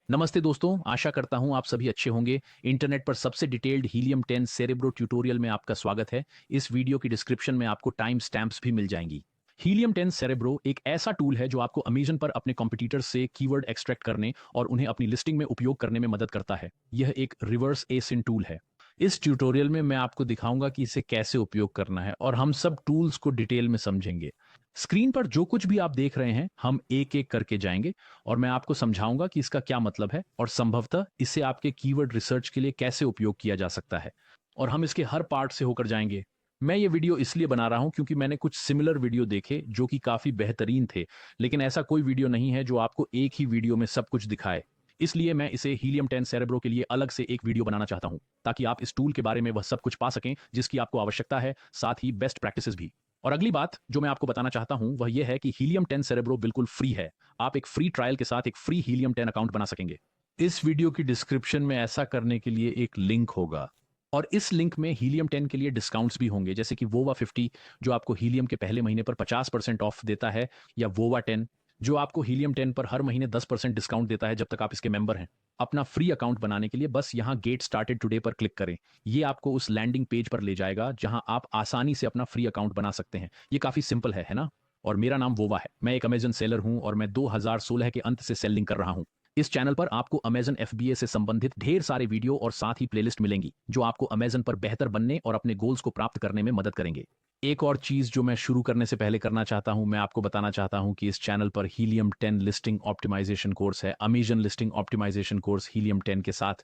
नमस्ते दोस्तों, आशा करता हूँ आप सभी अच्छे होंगे। इंटरनेट पर सबसे डिटेल्ड हीलियम 10 सेरेब्रो ट्यूटोरियल में आपका स्वागत है। इस वीडियो की डिस्क्रिप्शन में आपको टाइम स्टैम्प्स भी मिल जाएंगी। हीलियम 10 सेरेब्रो एक ऐसा टूल है जो आपको अमेजन पर अपने कॉम्पिटिटर से कीवर्ड एक्सट्रैक्ट करने और उन्हें अपनी लिस्टिंग में उपयोग करने में मदद करता है। यह एक रिवर्स एसिन टूल है। इस ट्यूटोरियल में मैं आपको दिखाऊंगा कि इसे कैसे उपयोग करना है और हम सब टूल्स को डिटेल में समझेंगे। स्क्रीन पर जो कुछ भी आप देख रहे हैं, हम एक एक करके जाएंगे और मैं आपको समझाऊंगा कि इसका क्या मतलब है और संभवतः इसे आपके कीवर्ड रिसर्च के लिए कैसे उपयोग किया जा सकता है। और हम इसके हर पार्ट से होकर जाएंगे। मैं ये वीडियो इसलिए बना रहा हूं क्योंकि मैंने कुछ सिमिलर वीडियो देखे जो कि काफी बेहतरीन थे, लेकिन ऐसा कोई वीडियो नहीं है जो आपको एक ही वीडियो में सब कुछ दिखाए। इसलिए मैं इसे हीलियम 10 सेरेब्रो के लिए अलग से एक वीडियो बनाना चाहता हूं, ताकि आप इस टूल के बारे में वह सब कुछ पा सकें जिसकी आपको आवश्यकता है, साथ ही बेस्ट प्रैक्टिसेस भी। और अगली बात जो मैं आपको बताना चाहता हूं वह यह है कि हीलियम 10 सेरेब्रो बिल्कुल फ्री है। आप एक फ्री ट्रायल के साथ एक फ्री हीलियम 10 अकाउंट बना सकेंगे। इस वीडियो की डिस्क्रिप्शन में ऐसा करने के लिए एक लिंक होगा और इस लिंक में हीलियम 10 के लिए डिस्काउंट्स भी होंगे, जैसे कि वोवा 50 जो आपको हीलियम के पहले महीने पर 50% ऑफ देता है, या वोवा 10 जो आपको हीलियम 10 पर हर महीने 10% डिस्काउंट देता है जब तक आप इसके मेंबर हैं। अपना फ्री अकाउंट बनाने के लिए बस यहाँ गेट स्टार्टेड टुडे पर क्लिक करें। ये आपको उस लैंडिंग पेज पर ले जाएगा जहां आप आसानी से अपना फ्री अकाउंट बना सकते हैं। ये काफी सिंपल है ना? और मेरा नाम वोवा है, मैं एक अमेजन सेलर हूं और मैं 2016 के अंत से सेलिंग कर रहा हूं। इस चैनल पर आपको अमेजन एफबीए से संबंधित ढेर सारे वीडियो और साथ ही प्लेलिस्ट मिलेंगी जो आपको अमेजन पर बेहतर बनने और अपने गोल्स को प्राप्त करने में मदद करेंगे। एक और चीज जो मैं शुरू करने से पहले करना चाहता हूं, मैं आपको बताना चाहता हूं कि इस चैनल पर हीलियम 10 लिस्टिंग ऑप्टिमाइजेशन कोर्स है, Amazon listing optimization course Helium 10 के साथ।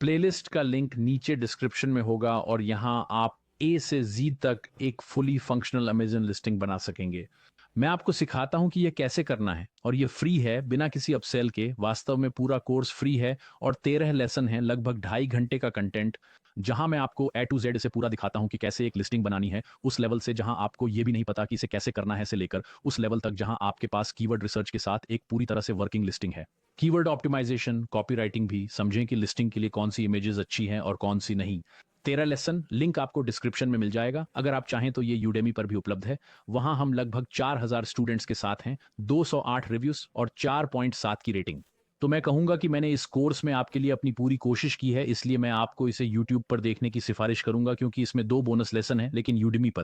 प्लेलिस्ट का लिंक नीचे डिस्क्रिप्शन में होगा और यहाँ आप ए से जी तक एक फुली फंक्शनल अमेजन लिस्टिंग बना सकेंगे। मैं आपको सिखाता हूं कि यह कैसे करना है और यह फ्री है, बिना किसी अपसेल के। वास्तव में पूरा कोर्स फ्री है और 13 लेसन है, लगभग 2.5 घंटे का कंटेंट, जहां मैं आपको ए टू जेड इसे पूरा दिखाता हूं कि कैसे एक लिस्टिंग बनानी है, उस लेवल से जहां आपको यह भी नहीं पता कि इसे कैसे करना है, से लेकर उस लेवल तक जहां आपके पास कीवर्ड रिसर्च के साथ एक पूरी तरह से वर्किंग लिस्टिंग है। कीवर्ड ऑप्टिमाइजेशन, कॉपीराइटिंग भी, समझें कि लिस्टिंग के लिए कौन सी इमेजेस अच्छी हैं और कौन सी नहीं। 13 लेसन, लिंक आपको डिस्क्रिप्शन में मिल जाएगा। अगर आप चाहें तो ये यूडेमी पर भी उपलब्ध है। वहां हम लगभग 4000 स्टूडेंट्स के साथ हैं, 208 रिव्यूज और 4.7 की रेटिंग। तो मैं कहूंगा कि मैंने इस कोर्स में आपके लिए अपनी पूरी कोशिश की है, इसलिए मैं आपको इसे यूट्यूब पर देखने की सिफारिश करूंगा, क्योंकि इसमें 2 बोनस लेसन है, लेकिन यूडेमी पर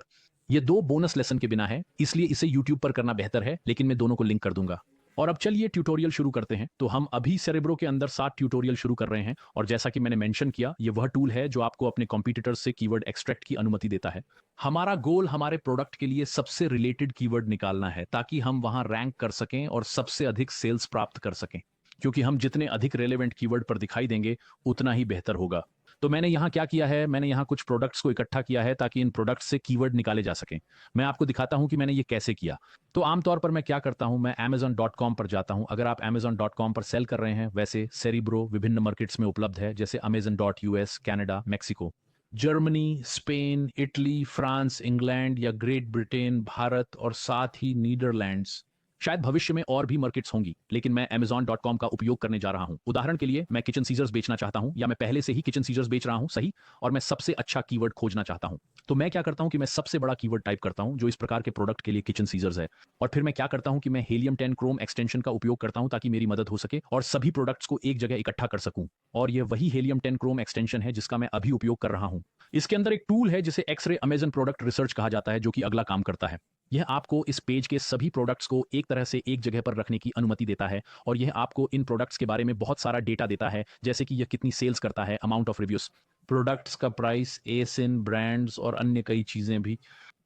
ये 2 बोनस लेसन के बिना है, इसलिए इसे यूट्यूब पर करना बेहतर है, लेकिन मैं दोनों को लिंक कर दूंगा। और अब चलिए ट्यूटोरियल शुरू करते हैं। तो हम अभी सेरेब्रो के अंदर 7 ट्यूटोरियल शुरू कर रहे हैं और जैसा कि मैंने मेंशन किया, ये वह टूल है जो आपको अपने कॉम्पिटिटर्स से कीवर्ड एक्सट्रैक्ट की अनुमति देता है। हमारा गोल हमारे प्रोडक्ट के लिए सबसे रिलेटेड कीवर्ड निकालना है, ताकि हम वहां रैंक कर सकें और सबसे अधिक सेल्स प्राप्त कर सकें। क्योंकि हम जितने अधिक रेलेवेंट कीवर्ड पर दिखाई देंगे, उतना ही बेहतर होगा। तो मैंने यहाँ क्या किया है, मैंने यहाँ कुछ प्रोडक्ट्स को इकट्ठा किया है ताकि इन प्रोडक्ट्स से कीवर्ड निकाले जा सकें। मैं आपको दिखाता हूं कि मैंने ये कैसे किया। तो आमतौर पर मैं क्या करता हूं, मैं Amazon.com पर जाता हूं। अगर आप Amazon.com पर सेल कर रहे हैं, वैसे सेरिब्रो विभिन्न मार्केट्स में उपलब्ध है, जैसे Amazon.us, Canada, Mexico, Germany, Spain, Italy, France, England या ग्रेट ब्रिटेन, भारत और साथ ही नीदरलैंड्स। शायद भविष्य में और भी मार्केट्स होंगी, लेकिन मैं Amazon.com का उपयोग करने जा रहा हूं। उदाहरण के लिए, मैं किचन सीजर्स बेचना चाहता हूं, या मैं पहले से ही किचन सीजर्स बेच रहा हूं, सही, और मैं सबसे अच्छा कीवर्ड खोजना चाहता हूं। तो मैं क्या करता हूं कि मैं सबसे बड़ा कीवर्ड टाइप करता हूं जो इस प्रकार के प्रोडक्ट के लिए किचन सीजर्स है। और फिर मैं क्या करता हूं कि मैं हीलियम 10 क्रोम एक्सटेंशन का उपयोग करता हूं ताकि मेरी मदद हो सके और सभी प्रोडक्ट्स को एक जगह इकट्ठा कर सकूं। और यह वही हीलियम 10 क्रोम एक्सटेंशन है जिसका मैं अभी उपयोग कर रहा हूं। इसके अंदर एक टूल है जिसे एक्सरे अमेजन प्रोडक्ट रिसर्च कहा जाता है, जो कि अगला काम करता है। यह आपको इस पेज के सभी प्रोडक्ट्स को एक तरह से एक जगह पर रखने की अनुमति देता है और यह आपको इन प्रोडक्ट्स के बारे में बहुत सारा डेटा देता है, जैसे कि यह कितनी सेल्स करता है, अमाउंट ऑफ रिव्यूज, प्रोडक्ट्स का प्राइस, एसिन, ब्रांड्स और अन्य कई चीजें भी।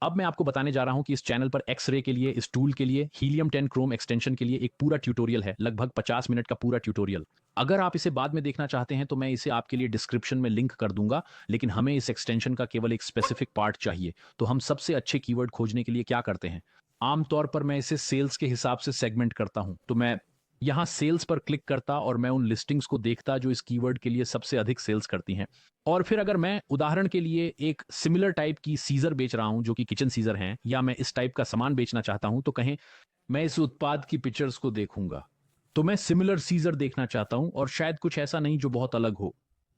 अब मैं आपको बताने जा रहा हूं कि इस चैनल पर एक्सरे के लिए, इस टूल के लिए, हीलियम 10 क्रोम एक्सटेंशन के लिए एक पूरा ट्यूटोरियल है, लगभग 50 मिनट का पूरा ट्यूटोरियल। अगर आप इसे बाद में देखना चाहते हैं तो मैं इसे आपके लिए डिस्क्रिप्शन में लिंक कर दूंगा, लेकिन हमें इस एक्सटेंशन का केवल एक स्पेसिफिक पार्ट चाहिए। तो हम सबसे अच्छे कीवर्ड खोजने के लिए क्या करते हैं, आमतौर पर मैं इसे सेल्स के हिसाब से सेगमेंट करता हूं। तो मैं यहां सेल्स पर क्लिक करता और मैं उन लिस्टिंग्स को देखता जो इस कीवर्ड के लिए सबसे अधिक सेल्स करती हैं। और फिर अगर मैं उदाहरण के लिए एक सिमिलर टाइप की सीजर बेच रहा हूं जो कि किचन सीजर हैं, या मैं इस टाइप का सामान बेचना चाहता हूं, तो कहें मैं इस उत्पाद की पिक्चर्स को देखूंगा, तो मैं सिमिलर सीजर देखना चाहता हूं और शायद कुछ ऐसा नहीं जो बहुत अलग हो।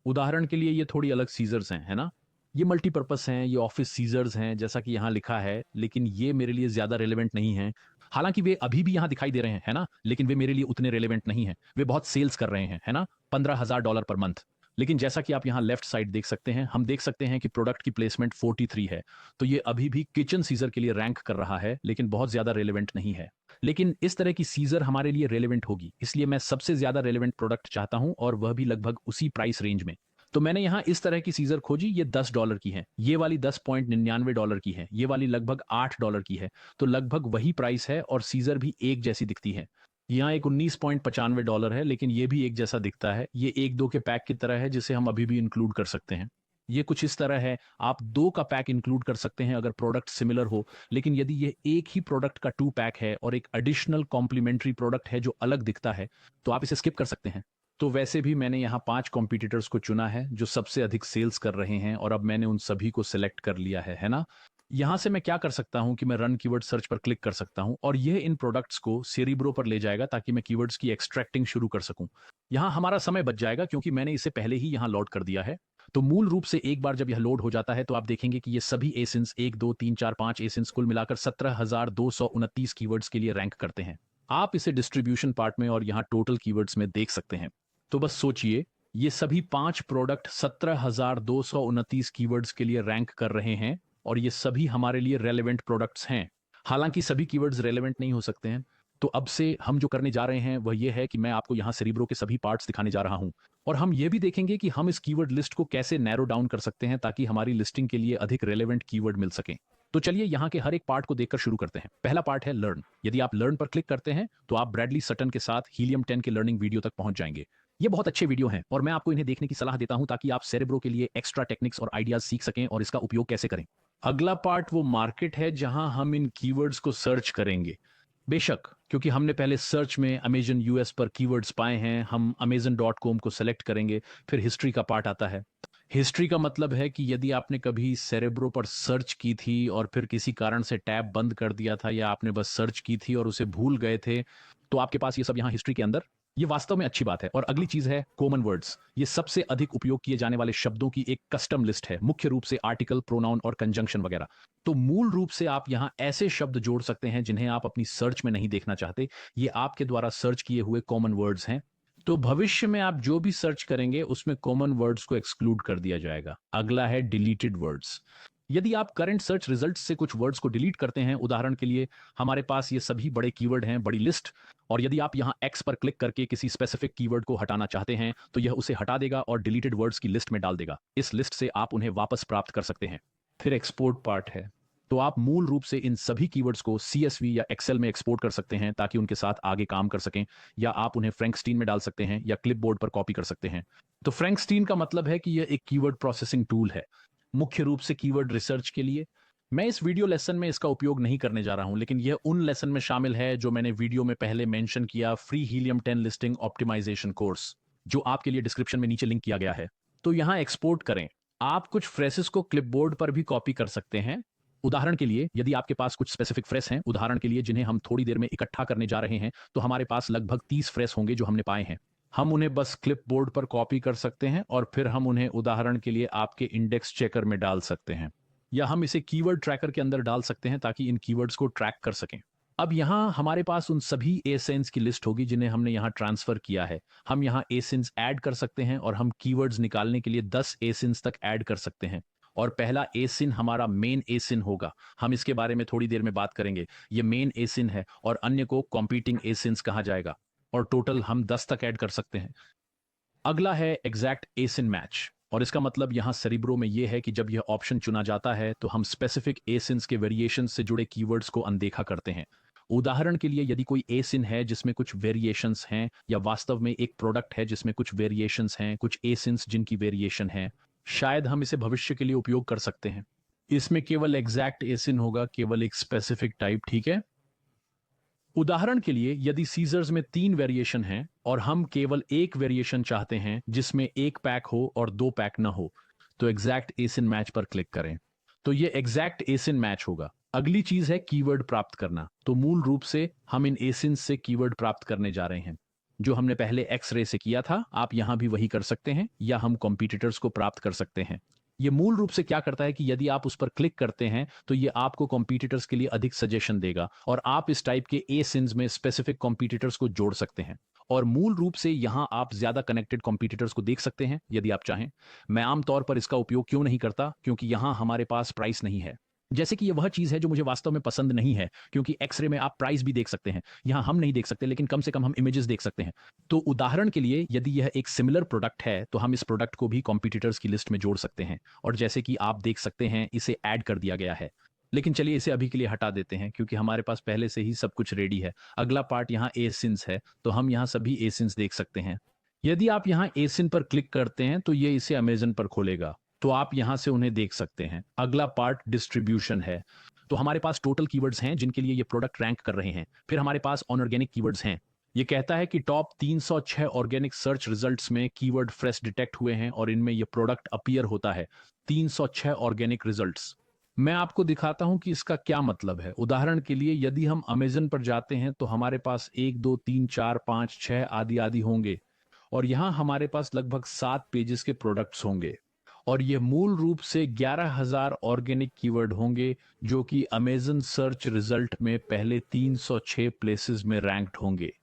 उदाहरण के लिए ये थोड़ी अलग सीजर्स हैं, है ना? ये मल्टीपर्पस हैं, ये ऑफिस सीजर्स हैं जैसा कि यहाँ लिखा है, लेकिन ये मेरे लिए ज्यादा रेलेवेंट नहीं है। हालांकि वे अभी भी यहां दिखाई दे रहे हैं, है ना, लेकिन वे मेरे लिए उतने रेलेवेंट नहीं है। वे बहुत सेल्स कर रहे हैं, है ना, $15,000 पर मंथ। लेकिन जैसा कि आप यहाँ लेफ्ट साइड देख सकते हैं, हम देख सकते हैं कि प्रोडक्ट की प्लेसमेंट 43 है। तो ये अभी भी किचन सीजर के लिए रैंक कर रहा है, लेकिन बहुत ज्यादा रेलेवेंट नहीं है। लेकिन इस तरह की सीजर हमारे लिए रेलेवेंट होगी, इसलिए मैं सबसे ज्यादा रेलेवेंट प्रोडक्ट चाहता हूं, और वह भी लगभग उसी प्राइस रेंज में। तो मैंने यहाँ इस तरह की सीजर खोजी, ये $10 की है, ये वाली $10.99 की है, ये वाली लगभग $8 की है। तो लगभग वही प्राइस है, और सीजर भी एक जैसी दिखती है। यहाँ एक $19.95 है, लेकिन ये भी एक जैसा दिखता है। ये एक दो के पैक की तरह है, जिसे हम अभी भी इंक्लूड कर सकते हैं। ये कुछ इस तरह है, आप दो का पैक इंक्लूड कर सकते हैं अगर प्रोडक्ट सिमिलर हो। लेकिन यदि ये एक ही प्रोडक्ट का 2 पैक है और एक एडिशनल कॉम्प्लीमेंट्री प्रोडक्ट है जो अलग दिखता है, तो आप इसे स्किप कर सकते हैं। तो वैसे भी मैंने यहाँ 5 कॉम्पिटिटर्स को चुना है जो सबसे अधिक सेल्स कर रहे हैं, और अब मैंने उन सभी को सिलेक्ट कर लिया है ना। यहाँ से मैं क्या कर सकता हूँ कि मैं रन कीवर्ड सर्च पर क्लिक कर सकता हूँ, और यह इन प्रोडक्ट्स को सेरिब्रो पर ले जाएगा ताकि मैं कीवर्ड्स की एक्सट्रैक्टिंग शुरू कर सकूं। यहाँ हमारा समय बच जाएगा क्योंकि मैंने इसे पहले ही यहाँ लोड कर दिया है। तो मूल रूप से एक बार जब यह लोड हो जाता है तो आप देखेंगे कि ये सभी एसिन्स 1 2 3 4 5 एसिन्स कुल मिलाकर 17,229 कीवर्ड्स के लिए रैंक करते हैं। आप इसे डिस्ट्रीब्यूशन पार्ट में और यहाँ टोटल कीवर्ड्स में देख सकते हैं। तो बस सोचिए, ये सभी 5 प्रोडक्ट 17,229 कीवर्ड्स के लिए रैंक कर रहे हैं, और ये सभी हमारे लिए रेलेवेंट प्रोडक्ट्स हैं। हालांकि सभी कीवर्ड्स रेलेवेंट नहीं हो सकते हैं। तो अब से हम जो करने जा रहे हैं वह यह है कि मैं आपको यहाँ सेरिब्रो के सभी पार्ट्स दिखाने जा रहा हूं, और हम ये भी देखेंगे कि हम इस कीवर्ड लिस्ट को कैसे नैरो डाउन कर सकते हैं ताकि हमारी लिस्टिंग के लिए अधिक रेलेवेंट कीवर्ड मिल सके। तो चलिए यहाँ के हर एक पार्ट को देखकर शुरू करते हैं। पहला पार्ट है लर्न। यदि आप लर्न पर क्लिक करते हैं तो आप ब्रैडली सटन के साथ हीलियम 10 के लर्निंग वीडियो तक पहुंच जाएंगे। ये बहुत अच्छे वीडियो हैं, और मैं आपको इन्हें देखने की सलाह देता हूं ताकि आप सेरेब्रो के लिए एक्स्ट्रा टेक्निक्स और आइडियाज सीख सकें और इसका उपयोग कैसे करें। अगला पार्ट वो मार्केट है जहां हम इन कीवर्ड्स को सर्च करेंगे। बेशक, क्योंकि हमने पहले सर्च में अमेजन यूएस पर कीवर्ड्स पाए हैं, हम amazon.com को सेलेक्ट करेंगे। फिर हिस्ट्री का पार्ट आता है। हिस्ट्री का मतलब है कि यदि आपने कभी सेरेब्रो पर सर्च की थी और फिर किसी कारण से टैब बंद कर दिया था, या आपने बस सर्च की थी और उसे भूल गए थे, तो आपके पास ये सब यहाँ हिस्ट्री के अंदर। ये वास्तव में अच्छी बात है। और अगली चीज है कॉमन वर्ड्स। ये सबसे अधिक उपयोग किए जाने वाले शब्दों की एक कस्टम लिस्ट है, मुख्य रूप से आर्टिकल, प्रोनाउन और कंजंक्शन वगैरह। तो मूल रूप से आप यहाँ ऐसे शब्द जोड़ सकते हैं जिन्हें आप अपनी सर्च में नहीं देखना चाहते। ये आपके द्वारा सर्च किए हुए कॉमन वर्ड्स हैं। तो भविष्य में आप जो भी सर्च करेंगे उसमें कॉमन वर्ड्स को एक्सक्लूड कर दिया जाएगा। अगला है डिलीटेड वर्ड्स। यदि आप करंट सर्च रिजल्ट से कुछ वर्ड्स को डिलीट करते हैं, उदाहरण के लिए हमारे पास ये सभी बड़े कीवर्ड हैं, बड़ी लिस्ट, और यदि आप यहाँ एक्स पर क्लिक करके किसी स्पेसिफिक कीवर्ड को हटाना चाहते हैं तो यह उसे हटा देगा और डिलीटेड वर्ड्स की लिस्ट में डाल देगा। इस लिस्ट से आप उन्हें वापस प्राप्त कर सकते हैं। फिर एक्सपोर्ट पार्ट है। तो आप मूल रूप से इन सभी कीवर्ड्स को CSV या एक्सेल में एक्सपोर्ट कर सकते हैं ताकि उनके साथ आगे काम कर सकें, या आप उन्हें फ्रैंकस्टीन में डाल सकते हैं या क्लिपबोर्ड पर कॉपी कर सकते हैं। तो फ्रैंकस्टीन का मतलब है कि यह एक कीवर्ड प्रोसेसिंग टूल है, मुख्य रूप से कीवर्ड रिसर्च के लिए। मैं इस वीडियो लेसन में इसका उपयोग नहीं करने जा रहा हूं, लेकिन यह उन लेसन में शामिल है जो मैंने वीडियो में पहले मेंशन किया, free Helium 10 listing optimization course, जो आपके लिए डिस्क्रिप्शन में नीचे लिंक किया गया है। तो यहां एक्सपोर्ट करें। आप कुछ फ्रेसेस को क्लिपबोर्ड पर भी कॉपी कर सकते हैं। उदाहरण के लिए, यदि आपके पास कुछ स्पेसिफिक फ्रेस हैं, उदाहरण के लिए जिन्हें हम थोड़ी देर में इकट्ठा करने जा रहे हैं, तो हमारे पास लगभग 30 फ्रेस होंगे जो हमने पाए हैं। हम उन्हें बस क्लिपबोर्ड पर कॉपी कर सकते हैं और फिर हम उन्हें उदाहरण के लिए आपके इंडेक्स चेकर में डाल सकते हैं, या हम इसे कीवर्ड ट्रैकर के अंदर डाल सकते हैं ताकि इन कीवर्ड्स को ट्रैक कर सकें। अब यहाँ हमारे पास उन सभी एसेंस की लिस्ट होगी जिन्हें हमने यहाँ ट्रांसफर किया है। हम यहाँ एसेंस ऐड कर सकते हैं और हम कीवर्ड्स निकालने के लिए 10 एसेंस तक ऐड कर सकते हैं। और पहला एसिन हमारा मेन एसिन होगा। हम इसके बारे में थोड़ी देर में बात करेंगे। ये मेन एसिन है और अन्य को कॉम्पीटिंग एसिन्स कहा जाएगा, और टोटल हम 10 तक ऐड कर सकते हैं। अगला है एग्जैक्ट एसिन मैच, और इसका मतलब यहाँ सेरिब्रो में यह है कि जब यह ऑप्शन चुना जाता है तो हम स्पेसिफिक एसिन्स के वेरिएशन से जुड़े कीवर्ड्स को अनदेखा करते हैं। उदाहरण के लिए, यदि कोई एसिन है जिसमें कुछ वेरिएशंस हैं, या वास्तव में एक प्रोडक्ट है जिसमें कुछ वेरिएशंस हैं, कुछ एसिन्स जिनकी वेरिएशन है, शायद हम इसे भविष्य के लिए उपयोग कर सकते हैं। इसमें केवल एग्जैक्ट एसिन होगा, केवल एक स्पेसिफिक टाइप, ठीक है। उदाहरण के लिए, यदि सीजर्स में 3 वेरिएशन हैं और हम केवल एक वेरिएशन चाहते हैं जिसमें 1 पैक हो और 2 पैक ना हो, तो एग्जैक्ट एसिन मैच पर क्लिक करें। तो ये एग्जैक्ट एसिन मैच होगा। अगली चीज है कीवर्ड प्राप्त करना। तो मूल रूप से हम इन एसिन से कीवर्ड प्राप्त करने जा रहे हैं। जो हमने पहले एक्स रे से किया था, आप यहां भी वही कर सकते हैं, या हम कॉम्पिटिटर्स को प्राप्त कर सकते हैं। ये मूल रूप से क्या करता है कि यदि आप उस पर क्लिक करते हैं तो ये आपको कॉम्पिटिटर्स के लिए अधिक सजेशन देगा और आप इस टाइप के एसिन्स में स्पेसिफिक कॉम्पिटिटर्स को जोड़ सकते हैं। और मूल रूप से यहां आप ज्यादा कनेक्टेड कॉम्पिटिटर्स को देख सकते हैं यदि आप चाहें। मैं आमतौर पर इसका उपयोग क्यों नहीं करता, क्योंकि यहां हमारे पास प्राइस नहीं है। जैसे कि ये वह चीज है जो मुझे वास्तव में पसंद नहीं है, क्योंकि एक्सरे में आप प्राइस भी देख सकते हैं, यहां हम नहीं देख सकते, लेकिन कम से कम हम इमेजेस देख सकते हैं। तो उदाहरण के लिए यदि यह एक सिमिलर प्रोडक्ट है तो हम इस प्रोडक्ट को भी कॉम्पिटिटर्स की लिस्ट में जोड़ सकते हैं, और जैसे कि आप देख सकते हैं इसे ऐड कर दिया गया है। लेकिन चलिए इसे अभी के लिए हटा देते हैं, क्योंकि हमारे पास पहले से ही सब कुछ रेडी है। अगला पार्ट यहाँ एसिन्स है, तो हम यहाँ सभी एसिन्स देख सकते हैं। यदि आप यहाँ एसिन पर क्लिक करते हैं तो ये इसे अमेजन पर खोलेगा, तो आप यहाँ से उन्हें देख सकते हैं। अगला पार्ट डिस्ट्रीब्यूशन है। तो हमारे पास टोटल कीवर्ड्स हैं जिनके लिए ये प्रोडक्ट रैंक कर रहे हैं। फिर हमारे पास ऑनऑर्गेनिक कीवर्ड्स हैं। ये कहता है कि टॉप 306 ऑर्गेनिक सर्च रिजल्ट्स में कीवर्ड फ्रेश डिटेक्ट हुए हैं और इनमें ये प्रोडक्ट अपीयर होता है। 306 ऑर्गेनिक रिजल्ट्स। मैं आपको दिखाता हूं कि इसका क्या मतलब है। उदाहरण के लिए यदि हम अमेजन पर जाते हैं तो हमारे पास 1 2 3 4 5 6 आदि आदि होंगे, और यहां हमारे पास लगभग 7 पेजेस के प्रोडक्ट्स होंगे, और ये मूल रूप से 11,000 ऑर्गेनिक कीवर्ड होंगे जो कि अमेजन सर्च रिजल्ट में पहले 306 प्लेसेस में रैंक्ड होंगे।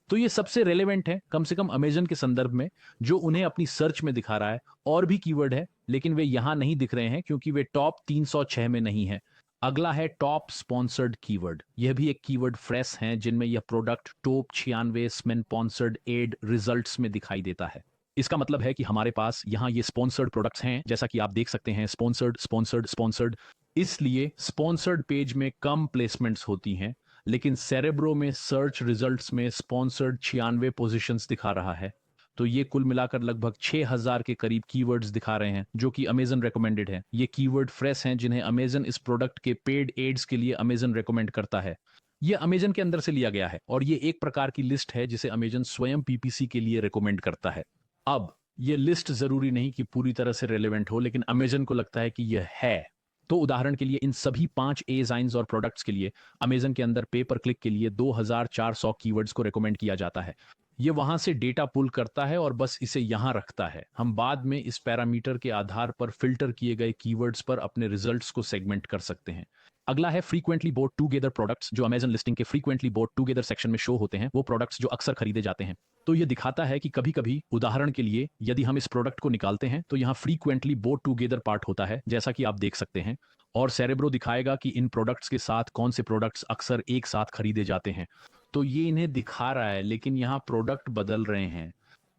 तो ये सबसे रेलेवेंट है, कम से कम अमेजन के संदर्भ में, जो उन्हें अपनी सर्च में दिखा रहा है। और भी कीवर्ड है लेकिन वे यहां नहीं दिख रहे हैं क्योंकि वे टॉप 306 में नहीं है। अगला है टॉप स्पॉन्सर्ड कीवर्ड। यह भी एक कीवर्ड फ्रेश है जिनमें यह product top 96 sponsored ad results में दिखाई देता है। इसका मतलब है कि हमारे पास यहाँ ये स्पॉन्सर्ड प्रोडक्ट्स हैं, जैसा कि आप देख सकते हैं, स्पॉन्सर्ड स्पॉन्सर्ड स्पॉन्सर्ड। इसलिए स्पॉन्सर्ड पेज में कम प्लेसमेंट्स होती हैं, लेकिन सेरेब्रो में सर्च रिजल्ट्स में स्पॉन्सर्ड 96 पोजीशंस दिखा रहा है। तो ये कुल मिलाकर लगभग 6,000 के करीब कीवर्ड्स दिखा रहे हैं जो कि अमेजन रेकमेंडेड है। ये कीवर्ड फ्रेश हैं जिन्हें अमेजन इस प्रोडक्ट के पेड एड्स के लिए अमेजन रेकमेंड करता है। ये अमेजन के अंदर से लिया गया है और ये एक प्रकार की लिस्ट है जिसे अमेजन स्वयं पीपीसी के लिए रेकमेंड करता है। अब ये लिस्ट जरूरी नहीं कि पूरी तरह से रेलेवेंट हो, लेकिन अमेजन को लगता है कि यह है। तो उदाहरण के लिए इन सभी 5 एजाइंस और प्रोडक्ट्स के लिए अमेजन के अंदर पे पर क्लिक के लिए 2400 कीवर्ड्स को रेकमेंड किया जाता है। ये वहां से डेटा पुल करता है और बस इसे यहां रखता है। हम बाद में इस पैरामीटर के आधार पर फिल्टर किए गए कीवर्ड्स पर अपने रिजल्ट्स को सेगमेंट कर सकते हैं। अगला है फ्रीक्वेंटली बोट टुगेदर प्रोडक्ट्स, जो अमेजन लिस्टिंग के फ्रीक्वेंटली बोट टुगेदर सेक्शन में शो होते हैं, वो प्रोडक्ट्स जो अक्सर खरीदे जाते हैं। तो ये दिखाता है कि कभी कभी, उदाहरण के लिए यदि हम इस प्रोडक्ट को निकालते हैं तो यहाँ फ्रीक्वेंटली बोट टुगेदर पार्ट होता है, जैसा कि आप देख सकते हैं। और सेरेब्रो दिखाएगा कि इन प्रोडक्ट्स के साथ कौन से प्रोडक्ट्स अक्सर एक साथ खरीदे जाते हैं। तो ये इन्हें दिखा रहा है, लेकिन यहाँ प्रोडक्ट बदल रहे हैं।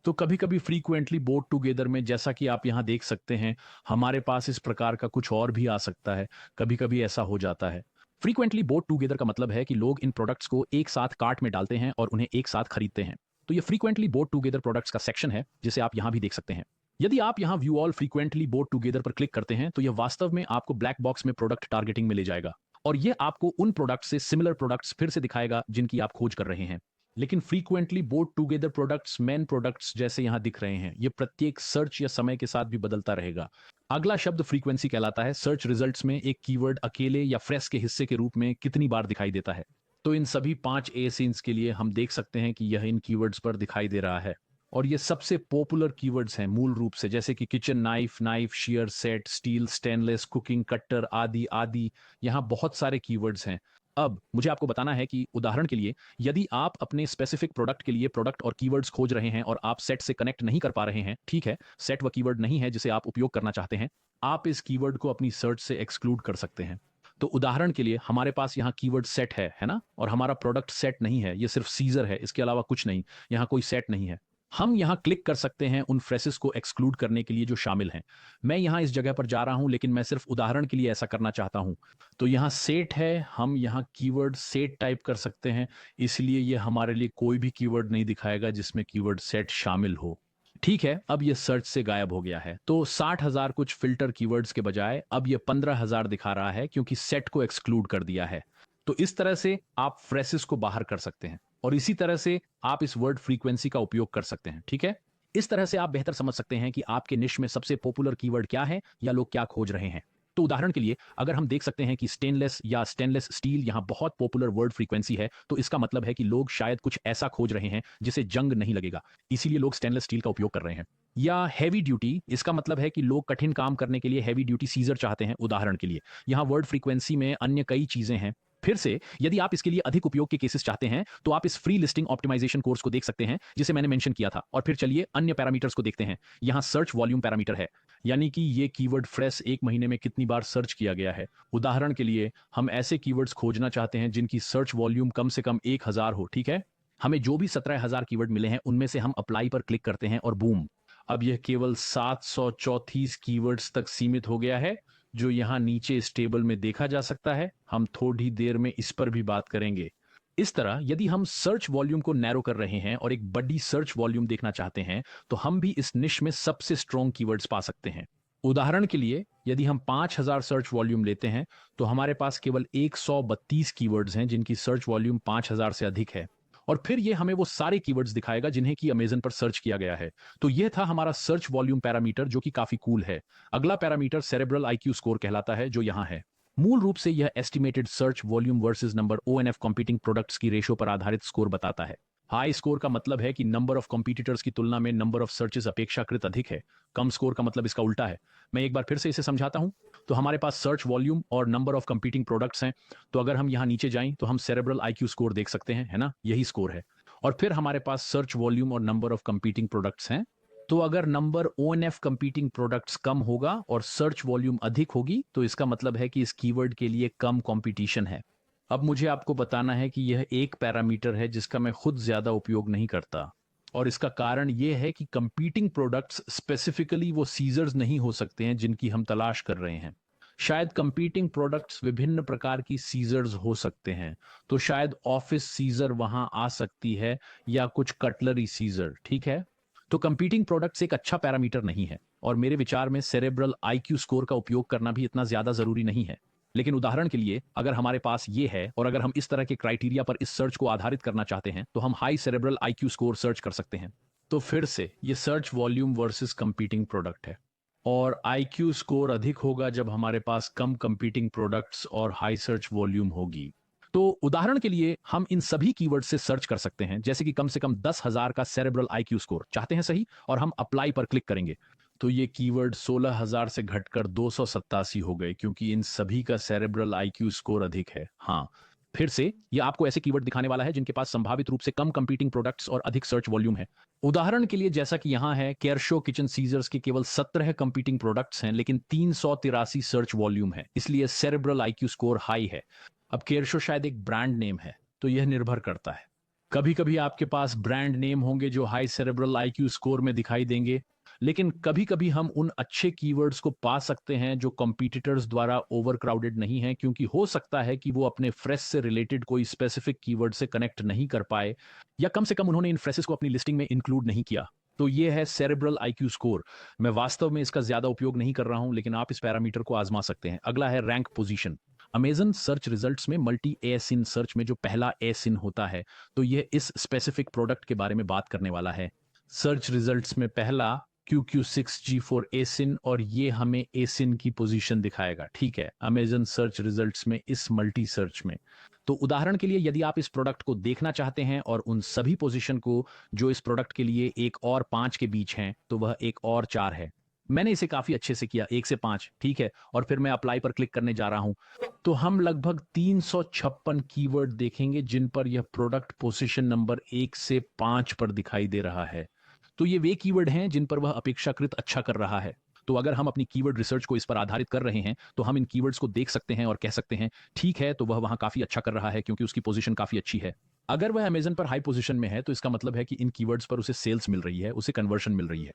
तो कभी कभी फ्रीक्वेंटली बोट टुगेदर में, जैसा कि आप यहाँ देख सकते हैं, हमारे पास इस प्रकार का कुछ और भी आ सकता है। कभी कभी ऐसा हो जाता है। फ्रीक्वेंटली बोट टुगेदर का मतलब है कि लोग इन प्रोडक्ट्स को एक साथ कार्ट में डालते हैं और उन्हें एक साथ खरीदते हैं। तो ये फ्रीक्वेंटली बोट टुगेदर प्रोडक्ट्स का सेक्शन है, जिसे आप यहाँ भी देख सकते हैं। यदि आप यहाँ view all frequently boat together पर क्लिक करते हैं तो यह वास्तव में आपको ब्लैक बॉक्स में प्रोडक्ट टारगेटिंग में ले जाएगा, और ये आपको उन प्रोडक्ट से सिमिलर प्रोडक्ट्स फिर से दिखाएगा जिनकी आप खोज कर रहे हैं। लेकिन frequently boat together products main products जैसे यहां दिख रहे हैं, ये प्रत्येक सर्च या समय के साथ भी बदलता रहेगा। अगला शब्द फ्रीक्वेंसी कहलाता है। सर्च रिजल्ट्स में एक कीवर्ड अकेले या फ्रेश के हिस्से के रूप में कितनी बार दिखाई देता है। तो इन सभी 5 ए सीन्स के लिए हम देख सकते हैं कि यह इन कीवर्ड्स पर दिखाई दे रहा है, और ये सबसे पॉपुलर कीवर्ड्स हैं मूल रूप से, जैसे कि kitchen knife, knife, share set, steel, stainless, cooking कट्टर आदि आदि। यहाँ बहुत सारे कीवर्ड्स हैं। अब मुझे आपको बताना है कि उदाहरण के लिए यदि आप अपने स्पेसिफिक प्रोडक्ट के लिए प्रोडक्ट और कीवर्ड्स खोज रहे हैं और आप सेट से कनेक्ट नहीं कर पा रहे हैं, ठीक है, सेट व कीवर्ड नहीं है जिसे आप उपयोग करना चाहते हैं, आप इस कीवर्ड को अपनी सर्च से एक्सक्लूड कर सकते हैं। तो उदाहरण के लिए हमारे पास यहाँ कीवर्ड सेट है ना, और हमारा प्रोडक्ट सेट नहीं है, ये सिर्फ सीजर है, इसके अलावा कुछ नहीं। यहाँ कोई सेट नहीं है। हम यहाँ क्लिक कर सकते हैं उन फ्रेसेस को एक्सक्लूड करने के लिए जो शामिल हैं। मैं यहाँ इस जगह पर जा रहा हूँ, लेकिन मैं सिर्फ उदाहरण के लिए ऐसा करना चाहता हूँ। तो यहाँ सेट है, हम यहाँ कीवर्ड सेट टाइप कर सकते हैं, इसलिए ये हमारे लिए कोई भी कीवर्ड नहीं दिखाएगा जिसमें कीवर्ड सेट शामिल हो। ठीक है, अब ये सर्च से गायब हो गया है। तो 60,000 कुछ फिल्टर कीवर्ड्स के बजाय अब ये 15,000 दिखा रहा है, क्योंकि सेट को एक्सक्लूड कर दिया है। तो इस तरह से आप फ्रेसेस को बाहर कर सकते हैं, और इसी तरह से आप इस वर्ड फ्रीक्वेंसी का उपयोग कर सकते हैं। ठीक है, इस तरह से आप बेहतर समझ सकते हैं कि आपके निश में सबसे पॉपुलर कीवर्ड क्या है या लोग क्या खोज रहे हैं। तो उदाहरण के लिए अगर हम देख सकते हैं कि स्टेनलेस या स्टेनलेस स्टील यहां बहुत पॉपुलर वर्ड फ्रीक्वेंसी है, तो इसका मतलब है कि लोग शायद कुछ ऐसा खोज रहे हैं जिसे जंग नहीं लगेगा, इसीलिए लोग स्टेनलेस स्टील का उपयोग कर रहे हैं। या हैवी ड्यूटी, इसका मतलब है कि लोग कठिन काम करने के लिए हैवी ड्यूटी सीजर चाहते हैं, उदाहरण के लिए। यहां वर्ड फ्रीक्वेंसी में अन्य कई चीजें हैं। फिर से यदि आप इसके लिए अधिक उपयोग के केसेस चाहते हैं तो आप इस फ्री लिस्टिंग ऑप्टिमाइजेशन कोर्स को देख सकते हैं जिसे मैंने मेंशन किया था। और फिर चलिए अन्य पैरामीटर्स को देखते हैं। यहां सर्च वॉल्यूम पैरामीटर है, यानी कि ये कीवर्ड फ्रेश एक महीने में कितनी बार सर्च किया गया है। उदाहरण के लिए हम ऐसे कीवर्ड्स खोजना चाहते हैं जिनकी सर्च वॉल्यूम कम से कम 1000 हो, ठीक है। हमें जो भी 17,000 कीवर्ड मिले हैं उनमें से हम अप्लाई पर क्लिक करते हैं और बूम, अब यह केवल 734 कीवर्ड्स तक सीमित हो गया है, जो यहां नीचे इस टेबल में देखा जा सकता है। हम थोड़ी देर में इस पर भी बात करेंगे। इस तरह यदि हम सर्च वॉल्यूम को नैरो कर रहे हैं और एक बड़ी सर्च वॉल्यूम देखना चाहते हैं तो हम भी इस निश में सबसे स्ट्रॉन्ग कीवर्ड्स पा सकते हैं। उदाहरण के लिए यदि हम 5000 सर्च वॉल्यूम लेते हैं तो हमारे पास केवल 132 कीवर्ड्स हैं जिनकी सर्च वॉल्यूम 5000 से अधिक है। और फिर ये हमें वो सारे कीवर्ड्स दिखाएगा जिन्हें कि अमेजन पर सर्च किया गया है। तो ये था हमारा सर्च वॉल्यूम पैरामीटर, जो कि काफी कूल है। अगला पैरामीटर सेरेब्रल आईक्यू स्कोर कहलाता है, जो यहां है। मूल रूप से यह estimated search volume versus number ओएनएफ कंपीटिंग प्रोडक्ट्स की रेशो पर आधारित स्कोर बताता है। हाई स्कोर का मतलब है कि नंबर ऑफ कंपीटिटर्स की तुलना में नंबर ऑफ सर्चेस अपेक्षाकृत अधिक है। कम स्कोर का मतलब इसका उल्टा है। मैं एक बार फिर से इसे समझाता हूं। तो हमारे पास सर्च वॉल्यूम और नंबर ऑफ कंपीटिंग प्रोडक्ट्स हैं। तो अगर हम यहां नीचे जाएं तो हम सेरेब्रल आईक्यू स्कोर देख सकते हैं, है ना, यही स्कोर है। और फिर हमारे पास सर्च वॉल्यूम और नंबर ऑफ कंपीटिंग प्रोडक्ट्स हैं। तो अगर नंबर ओएनएफ कंपीटिंग प्रोडक्ट्स कम होगा और सर्च वॉल्यूम अधिक होगी तो इसका मतलब है कि इस कीवर्ड के लिए कम कंपटीशन है। अब मुझे आपको बताना है कि यह एक पैरामीटर है जिसका मैं खुद ज्यादा उपयोग नहीं करता, और इसका कारण यह है कि कंपीटिंग प्रोडक्ट्स स्पेसिफिकली वो सीजर्स नहीं हो सकते हैं जिनकी हम तलाश कर रहे हैं। शायद कंपीटिंग प्रोडक्ट्स विभिन्न प्रकार की सीजर्स हो सकते हैं। तो शायद ऑफिस सीजर वहां आ सकती है या कुछ कटलरी सीजर, ठीक है। तो कंपीटिंग प्रोडक्ट्स एक अच्छा पैरामीटर नहीं है, और मेरे विचार में सेरेब्रल आईक्यू स्कोर का उपयोग करना भी इतना ज्यादा जरूरी नहीं है। लेकिन उदाहरण के लिए अगर हमारे पास ये है और अगर हम इस तरह के क्राइटेरिया पर इस सर्च को आधारित करना चाहते हैं तो हम high cerebral IQ score search कर सकते हैं। तो फिर से ये search volume versus competing product है, और आईक्यू स्कोर अधिक होगा जब हमारे पास कम कंपीटिंग प्रोडक्ट्स और हाई सर्च वॉल्यूम होगी। तो उदाहरण के लिए हम इन सभी कीवर्ड से सर्च कर सकते हैं, जैसे कि कम से कम 10,000 का सेरेब्रल आईक्यू स्कोर चाहते हैं, सही, और हम अप्लाई पर क्लिक करेंगे। तो ये कीवर्ड 16,000 से घटकर 287 हो गए क्योंकि इन सभी का सेरेब्रल आईक्यू स्कोर अधिक है। हाँ, फिर से ये आपको ऐसे कीवर्ड दिखाने वाला है जिनके पास संभावित रूप से कम कंपीटिंग प्रोडक्ट्स और अधिक सर्च वॉल्यूम है। उदाहरण के लिए जैसा कि यहां है, केयरशो किचन सीजर्स के केवल 17 कंपीटिंग प्रोडक्ट्स हैं लेकिन 383 सर्च वॉल्यूम है, इसलिए सेरेब्रल आईक्यू स्कोर हाई है। अब केयरशो शायद एक ब्रांड नेम है, तो यह निर्भर करता है। कभी कभी आपके पास ब्रांड नेम होंगे जो हाई सेरेब्रल आईक्यू स्कोर में दिखाई देंगे, लेकिन कभी कभी हम उन अच्छे कीवर्ड्स को पा सकते हैं जो कंपीटिटर्स द्वारा ओवरक्राउडेड नहीं है, क्योंकि हो सकता है कि वो अपने फ्रेश से रिलेटेड कोई स्पेसिफिक कीवर्ड से कनेक्ट नहीं कर पाए, या कम से कम उन्होंने इन फ्रेसेस को अपनी लिस्टिंग में इंक्लूड नहीं किया। तो ये है सेरेब्रल आईक्यू स्कोर। मैं वास्तव में इसका ज्यादा उपयोग नहीं कर रहा हूं, लेकिन आप इस पैरामीटर को आजमा सकते हैं। अगला है rank position. Amazon search results में मल्टी एसिन सर्च में जो पहला एसिन होता है, तो यह इस स्पेसिफिक प्रोडक्ट के बारे में बात करने वाला है। सर्च रिजल्ट्स में पहला QQ6G4 एसिन, और ये हमें एसिन की पोजीशन दिखाएगा, ठीक है, अमेजन सर्च रिजल्ट्स में इस मल्टी सर्च में। तो उदाहरण के लिए यदि आप इस प्रोडक्ट को देखना चाहते हैं और उन सभी पोजीशन को जो इस प्रोडक्ट के लिए 1 और 5 के बीच हैं, तो वह 1 और 4 है। मैंने इसे काफी अच्छे से किया, 1 से 5, ठीक है, और फिर मैं अप्लाई पर क्लिक करने जा रहा हूं। तो हम लगभग 356 कीवर्ड देखेंगे जिन पर यह प्रोडक्ट पोजीशन नंबर 1 से 5 पर दिखाई दे रहा है। तो ये वे कीवर्ड हैं जिन पर वह अपेक्षाकृत अच्छा कर रहा है। तो अगर हम अपनी कीवर्ड रिसर्च को इस पर आधारित कर रहे हैं तो हम इन कीवर्ड्स को देख सकते हैं और कह सकते हैं ठीक है, तो वह वहां काफी अच्छा कर रहा है क्योंकि उसकी पोजीशन काफी अच्छी है। अगर वह अमेजन पर हाई पोजीशन में है तो इसका मतलब है कि इन कीवर्ड्स पर उसे सेल्स मिल रही है, उसे कन्वर्शन मिल रही है।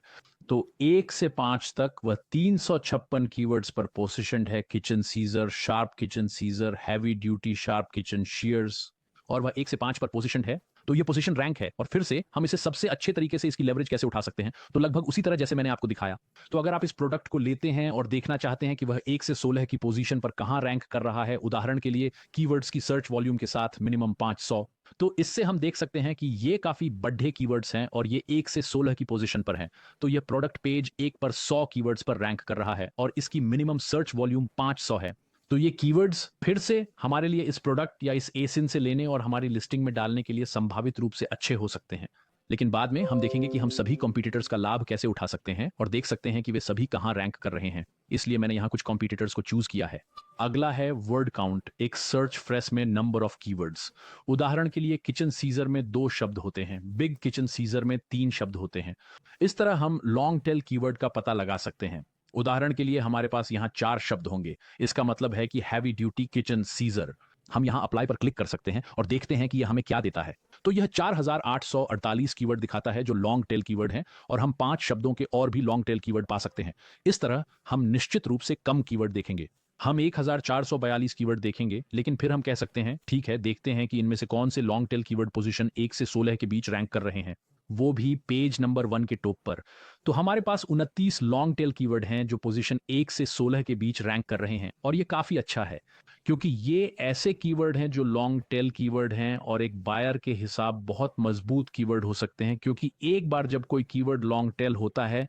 तो 1 से 5 तक वह 356 कीवर्ड्स पर पोजीशनड है। Kitchen scissor, sharp kitchen scissor, heavy duty sharp kitchen shears, और वह 1 से 5 पर पोजीशनड है। तो ये पोजीशन रैंक है और फिर से हम इसे सबसे अच्छे तरीके से इसकी लेवरेज कैसे उठा सकते हैं, तो लगभग उसी तरह जैसे मैंने आपको दिखाया। तो अगर आप इस प्रोडक्ट को लेते हैं और देखना चाहते हैं कि वह 1 से 16 की पोजीशन पर कहां रैंक कर रहा है, उदाहरण के लिए कीवर्ड्स की सर्च वॉल्यूम के साथ मिनिमम 500, तो इससे हम देख सकते हैं कि ये काफी बढ़े कीवर्ड्स हैं और ये 1 से 16 की पोजीशन पर हैं। तो ये प्रोडक्ट पेज 1 पर 100 कीवर्ड्स पर रैंक कर रहा है और इसकी मिनिमम सर्च वॉल्यूम 500 है। तो ये कीवर्ड्स फिर से हमारे लिए इस प्रोडक्ट या इस एसिन से लेने और हमारी लिस्टिंग में डालने के लिए संभावित रूप से अच्छे हो सकते हैं। लेकिन बाद में हम देखेंगे कि हम सभी कॉम्पिटिटर्स का लाभ कैसे उठा सकते हैं और देख सकते हैं कि वे सभी कहां रैंक कर रहे हैं। इसलिए मैंने यहां कुछ कॉम्पिटिटर्स को चूज किया है। अगला है वर्ड काउंट, एक सर्च फ्रेस में नंबर ऑफ कीवर्ड्स। उदाहरण के लिए किचन सीजर में 2 शब्द होते हैं, बिग किचन सीजर में 3 शब्द होते हैं। इस तरह हम लॉन्ग टेल कीवर्ड का पता लगा सकते हैं। उदाहरण के लिए हमारे पास यहाँ 4 शब्द होंगे, इसका मतलब है कि हैवी ड्यूटी किचन सीजर। हम यहाँ अप्लाई पर क्लिक कर सकते हैं और देखते हैं कि यह हमें क्या देता है। तो यह 4848 कीवर्ड दिखाता है जो लॉन्ग टेल कीवर्ड हैं और हम 5 शब्दों के और भी लॉन्ग टेल कीवर्ड पा सकते हैं। इस तरह हम निश्चित रूप से कम कीवर्ड देखेंगे। हम 1442 कीवर्ड देखेंगे, लेकिन फिर हम कह सकते हैं ठीक है, देखते हैं कि इनमें से कौन से लॉन्ग टेल कीवर्ड पोजीशन 1 से 16 के बीच रैंक कर रहे हैं, वो भी पेज नंबर 1 के टॉप पर। तो हमारे पास 29 लॉन्ग टेल कीवर्ड हैं जो पोजीशन 1 से 16 के बीच रैंक कर रहे हैं और ये काफी अच्छा है क्योंकि ये ऐसे कीवर्ड हैं जो लॉन्ग टेल कीवर्ड हैं और एक बायर के हिसाब बहुत मजबूत कीवर्ड हो सकते हैं, क्योंकि एक बार जब कोई कीवर्ड लॉन्ग टेल होता है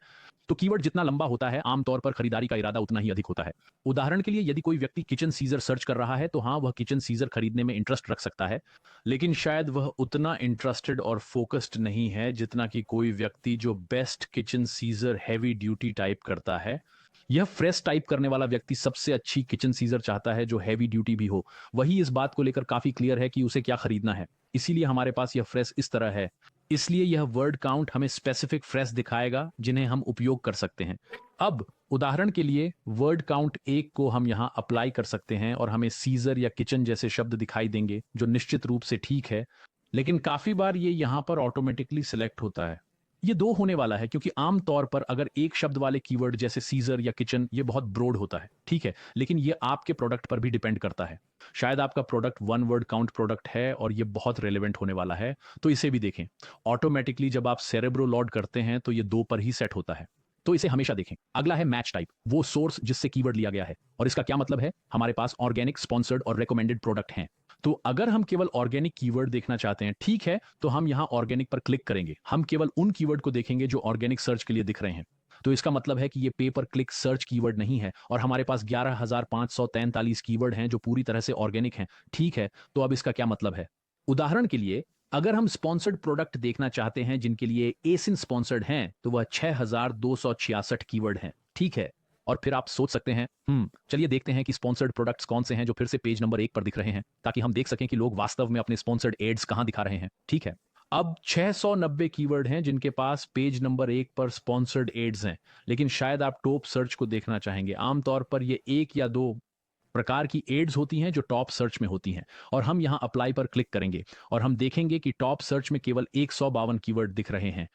तो कीवर्ड जितना लंबा होता है आमतौर पर खरीदारी का इरादा उतना ही अधिक होता है। उदाहरण के लिए यदि कोई व्यक्ति किचन सीजर सर्च कर रहा है तो हाँ, वह किचन सीजर खरीदने में इंटरेस्ट रख सकता है, लेकिन शायद वह उतना इंटरेस्टेड और फोकस्ड नहीं है जितना कि कोई व्यक्ति जो best kitchen scissor heavy duty type करता है। यह फ्रेश टाइप करने वाला व्यक्ति सबसे अच्छी किचन सीजर चाहता है जो हैवी ड्यूटी भी हो। वही इस बात को लेकर काफी क्लियर है कि उसे क्या खरीदना है, इसीलिए हमारे पास यह फ्रेश इस तरह है। इसलिए यह वर्ड काउंट हमें स्पेसिफिक फ्रेश दिखाएगा जिन्हें हम उपयोग कर सकते हैं। अब उदाहरण के लिए वर्ड काउंट 1 को हम यहाँ अप्लाई कर सकते हैं और हमें सीजर या किचन जैसे शब्द दिखाई देंगे, जो निश्चित रूप से ठीक है, लेकिन काफी बार ये यहाँ पर ऑटोमेटिकली सिलेक्ट होता है। ये 2 होने वाला है क्योंकि आमतौर पर अगर एक शब्द वाले कीवर्ड जैसे सीजर या किचन ये बहुत ब्रॉड होता है, ठीक है, लेकिन ये आपके प्रोडक्ट पर भी डिपेंड करता है। शायद आपका प्रोडक्ट 1 वर्ड काउंट प्रोडक्ट है और ये बहुत रेलेवेंट होने वाला है, तो इसे भी देखें। ऑटोमेटिकली जब आप सेरेब्रो लोड करते हैं तो ये 2 पर ही सेट होता है, तो इसे हमेशा देखें। अगला है मैच टाइप, वो सोर्स जिससे कीवर्ड लिया गया है, और इसका क्या मतलब है, हमारे पास ऑर्गेनिक, स्पॉन्सर्ड और रेकमेंडेड प्रोडक्ट हैं। तो अगर हम केवल ऑर्गेनिक कीवर्ड देखना चाहते हैं, ठीक है, तो हम यहां ऑर्गेनिक पर क्लिक करेंगे। हम केवल उन कीवर्ड को देखेंगे जो ऑर्गेनिक सर्च के लिए दिख रहे हैं। तो इसका मतलब है कि ये पे पर क्लिक सर्च कीवर्ड नहीं है और हमारे पास 11,543 कीवर्ड हैं जो पूरी तरह से ऑर्गेनिक हैं। ठीक है, तो अब इसका क्या मतलब है? उदाहरण के लिए अगर हम स्पॉन्सर्ड प्रोडक्ट देखना चाहते हैं जिनके लिए एसिन स्पॉन्सर्ड हैं, तो वह 6,266 कीवर्ड हैं। ठीक है, और फिर आप सोच सकते हैं चलिए देखते हैं कि स्पॉन्सर्ड प्रोडक्ट्स कौन से हैं जो फिर से पेज नंबर 1 पर दिख रहे हैं, ताकि हम देख सकें कि लोग वास्तव में अपने स्पॉन्सर्ड एड्स कहां दिखा रहे हैं। ठीक है, अब 690 कीवर्ड हैं जिनके पास पेज नंबर 1 पर स्पॉन्सर्ड एड्स हैं, लेकिन शायद आप टॉप सर्च को देखना चाहेंगे। आमतौर पर ये 1 या 2 प्रकार की एड्स होती हैं जो टॉप सर्च में होती हैं, और हम यहां अप्लाई पर क्लिक करेंगे और हम देखेंगे कि टॉप सर्च में केवल 152 कीवर्ड दिख रहे हैं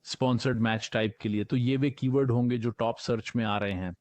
स्पॉन्सर्ड मैच टाइप के लिए। तो ये वे कीवर्ड होंगे जो टॉप सर्च में आ रहे हैं।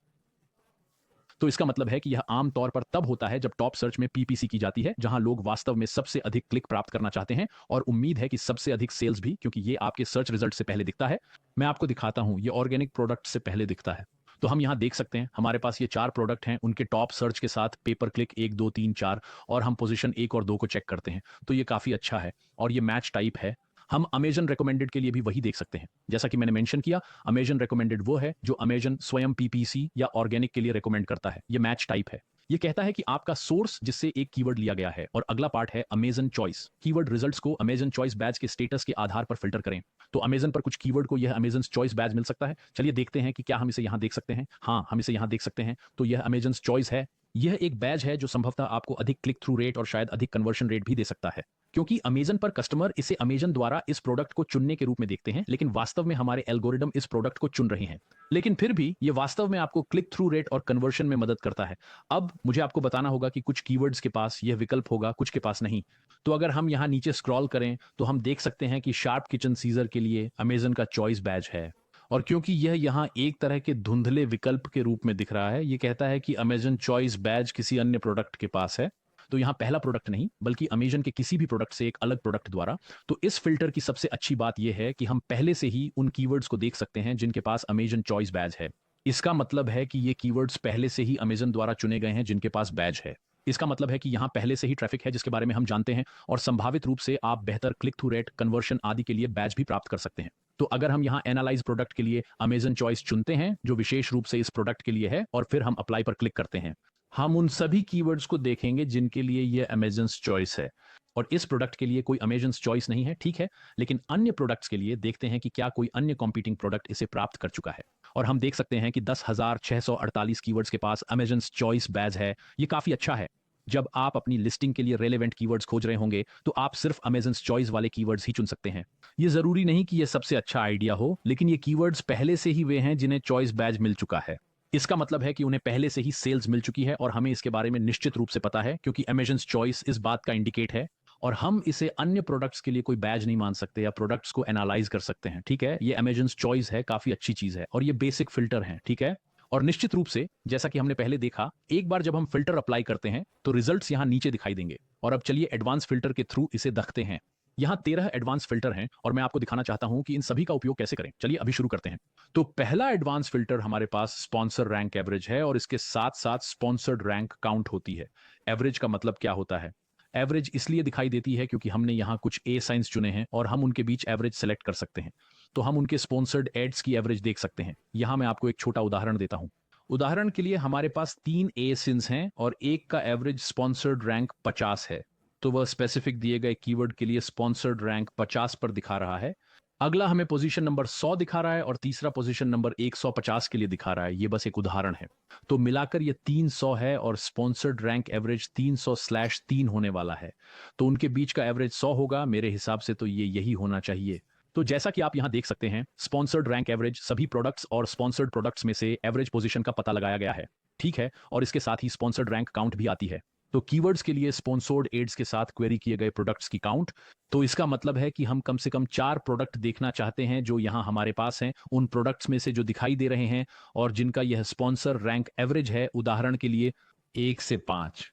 तो इसका मतलब है कि यह आमतौर पर तब होता है जब टॉप सर्च में पीपीसी की जाती है, जहां लोग वास्तव में सबसे अधिक क्लिक प्राप्त करना चाहते हैं और उम्मीद है कि सबसे अधिक सेल्स भी, क्योंकि ये आपके सर्च रिजल्ट से पहले दिखता है। मैं आपको दिखाता हूं, ये ऑर्गेनिक प्रोडक्ट से पहले दिखता है। तो हम यहां देख सकते हैं हमारे पास ये 4 प्रोडक्ट हैं, उनके टॉप सर्च के साथ पेपर क्लिक 1 2 3 4, और हम पोजीशन 1 और 2 को चेक करते हैं। तो ये काफी अच्छा है और ये मैच टाइप है। हम अमेजन रिकमेंडेड के लिए भी वही देख सकते हैं। जैसा कि मैंने मेंशन किया, अमेजन रिकमेंडेड वो है जो अमेजन स्वयं पीपीसी या ऑर्गेनिक के लिए रिकमेंड करता है। ये मैच टाइप है। ये कहता है कि आपका सोर्स जिससे एक कीवर्ड लिया गया है, और अगला पार्ट है अमेजन चॉइस। कीवर्ड रिजल्ट्स को अमेजन चॉइस बैज के स्टेटस के आधार पर फिल्टर करें। तो अमेजन पर कुछ कीवर्ड को यह अमेजन चॉइस बैज मिल सकता है। चलिए देखते हैं कि क्या हम इसे यहां देख सकते हैं। हाँ, हम इसे यहां देख सकते हैं। तो यह अमेजन चॉइस है। यह एक बैज है जो संभवतः आपको अधिक क्लिक थ्रू रेट और शायद अधिक कन्वर्शन रेट भी दे सकता है, क्योंकि अमेजन पर कस्टमर इसे अमेजन द्वारा इस प्रोडक्ट को चुनने के रूप में देखते हैं, लेकिन वास्तव में हमारे एल्गोरिदम इस प्रोडक्ट को चुन रहे हैं। लेकिन फिर भी ये वास्तव में आपको क्लिक थ्रू रेट और कन्वर्शन में मदद करता है। अब मुझे आपको बताना होगा कि कुछ कीवर्ड्स के पास यह विकल्प होगा, कुछ के पास नहीं। तो अगर हम यहाँ नीचे स्क्रॉल करें तो हम देख सकते हैं कि शार्प किचन सीजर के लिए अमेजन का चॉइस बैज है, और क्योंकि यह यहाँ एक तरह के धुंधले विकल्प के रूप में दिख रहा है, ये कहता है कि अमेजन चॉइस बैज किसी अन्य प्रोडक्ट के पास है। तो यहाँ पहला प्रोडक्ट नहीं बल्कि अमेजन के किसी भी प्रोडक्ट से एक अलग प्रोडक्ट द्वारा। तो इस फिल्टर की सबसे अच्छी बात यह है कि हम पहले से ही उन कीवर्ड्स को देख सकते हैं जिनके पास अमेजन चॉइस बैज है। इसका मतलब है कि ये कीवर्ड्स पहले से ही अमेजन द्वारा चुने गए हैं जिनके पास बैज है। इसका मतलब है कि यहाँ पहले से ही ट्रैफिक है जिसके बारे में हम जानते हैं और संभावित रूप से आप बेहतर क्लिक थ्रू रेट, कन्वर्शन आदि के लिए बैज भी प्राप्त कर सकते हैं। तो अगर हम यहाँ एनालाइज प्रोडक्ट के लिए अमेजन चॉइस चुनते हैं जो विशेष रूप से इस प्रोडक्ट के लिए है और फिर हम अप्लाई पर क्लिक करते हैं, हम उन सभी कीवर्ड्स को देखेंगे जिनके लिए यह अमेजन चॉइस है। और इस प्रोडक्ट के लिए कोई अमेजन चॉइस नहीं है, ठीक है, लेकिन अन्य प्रोडक्ट्स के लिए देखते हैं कि क्या कोई अन्य कॉम्पीटिंग प्रोडक्ट इसे प्राप्त कर चुका है। और हम देख सकते हैं कि 10,648 कीवर्ड्स के पास अमेजन चॉइस बैज है। ये काफी अच्छा है। जब आप अपनी लिस्टिंग के लिए रेलेवेंट कीवर्ड्स खोज रहे होंगे तो आप सिर्फ अमेजन चॉइस वाले कीवर्ड्स ही चुन सकते हैं। ये जरूरी नहीं कि यह सबसे अच्छा आइडिया हो, लेकिन ये कीवर्ड्स पहले से ही वे हैं जिन्हें चॉइस बैज मिल चुका है। इसका मतलब है कि उन्हें पहले से ही सेल्स मिल चुकी है और हमें इसके बारे में निश्चित रूप से पता है क्योंकि अमेजन चॉइस इस बात का इंडिकेट है। और हम इसे अन्य प्रोडक्ट्स के लिए कोई बैज नहीं मान सकते या प्रोडक्ट्स को एनालाइज कर सकते हैं, ठीक है। ये अमेजन चॉइस है, काफी अच्छी चीज है और ये बेसिक फिल्टर है, ठीक है। और निश्चित रूप से जैसा कि हमने पहले देखा, एक बार जब हम फिल्टर अप्लाई करते हैं तो रिजल्ट्स यहां नीचे दिखाई देंगे। और अब चलिए एडवांस फिल्टर के थ्रू इसे देखते हैं। यहाँ 13 एडवांस फिल्टर हैं और मैं आपको दिखाना चाहता हूं कि इन सभी का उपयोग कैसे करें। चलिए अभी शुरू करते हैं। तो पहला एडवांस फिल्टर हमारे पास स्पॉन्सर रैंक एवरेज है और इसके साथ साथ स्पॉन्सर्ड रैंक काउंट होती है। एवरेज का मतलब क्या होता है? एवरेज इसलिए दिखाई देती है क्योंकि हमने यहाँ कुछ ए साइंस चुने हैं और हम उनके बीच एवरेज सेलेक्ट कर सकते हैं। तो हम उनके स्पॉन्सर्ड एड्स की एवरेज देख सकते हैं। यहाँ मैं आपको एक छोटा उदाहरण देता हूँ। उदाहरण के लिए हमारे पास 3 ए सिंस हैं और एक का एवरेज स्पॉन्सर्ड रैंक 50 है। तो वह स्पेसिफिक दिए गए कीवर्ड के लिए स्पॉन्सर्ड रैंक 50 पर दिखा रहा है। अगला हमें पोजीशन नंबर 100 दिखा रहा है और तीसरा पोजीशन नंबर 150 के लिए दिखा रहा है। ये बस एक उदाहरण है। तो मिलाकर ये 300 है और स्पॉन्सर्ड रैंक एवरेज 300/3 होने वाला है। तो उनके बीच का एवरेज 100 होगा। मेरे हिसाब से तो ये यही होना चाहिए। तो जैसा कि आप यहां देख सकते हैं, स्पॉन्सर्ड रैंक एवरेज सभी प्रोडक्ट्स और स्पॉन्सर्ड प्रोडक्ट्स में से एवरेज पोजीशन का पता लगाया गया है, ठीक है। और इसके साथ ही स्पॉन्सर्ड रैंक काउंट भी आती है। तो कीवर्ड्स के लिए स्पॉन्सर्ड एड्स के साथ क्वेरी किए गए प्रोडक्ट्स की काउंट। तो इसका मतलब है कि हम कम से कम 4 प्रोडक्ट देखना चाहते हैं जो यहां हमारे पास हैं, उन प्रोडक्ट्स में से जो दिखाई दे रहे हैं और जिनका यह स्पॉन्सर रैंक एवरेज है। उदाहरण के लिए 1 से 5।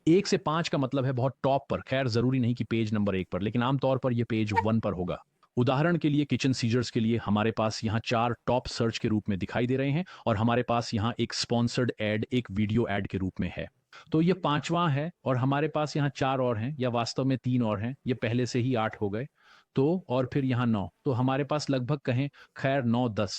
1 से 5 का मतलब है बहुत टॉप पर। खैर जरूरी नहीं कि पेज नंबर 1 पर, लेकिन आमतौर पर यह पेज 1 पर होगा। उदाहरण के लिए किचन सीजर्स के लिए हमारे पास यहाँ 4 टॉप सर्च के रूप में दिखाई दे रहे हैं और हमारे पास यहाँ एक स्पॉन्सर्ड एड, एक वीडियो एड के रूप में है। तो ये 5वां है और हमारे पास यहाँ 4 और हैं, या वास्तव में 3 और हैं। ये पहले से ही 8 हो गए। तो और फिर यहाँ 9, तो हमारे पास लगभग कहें, खैर 9-10,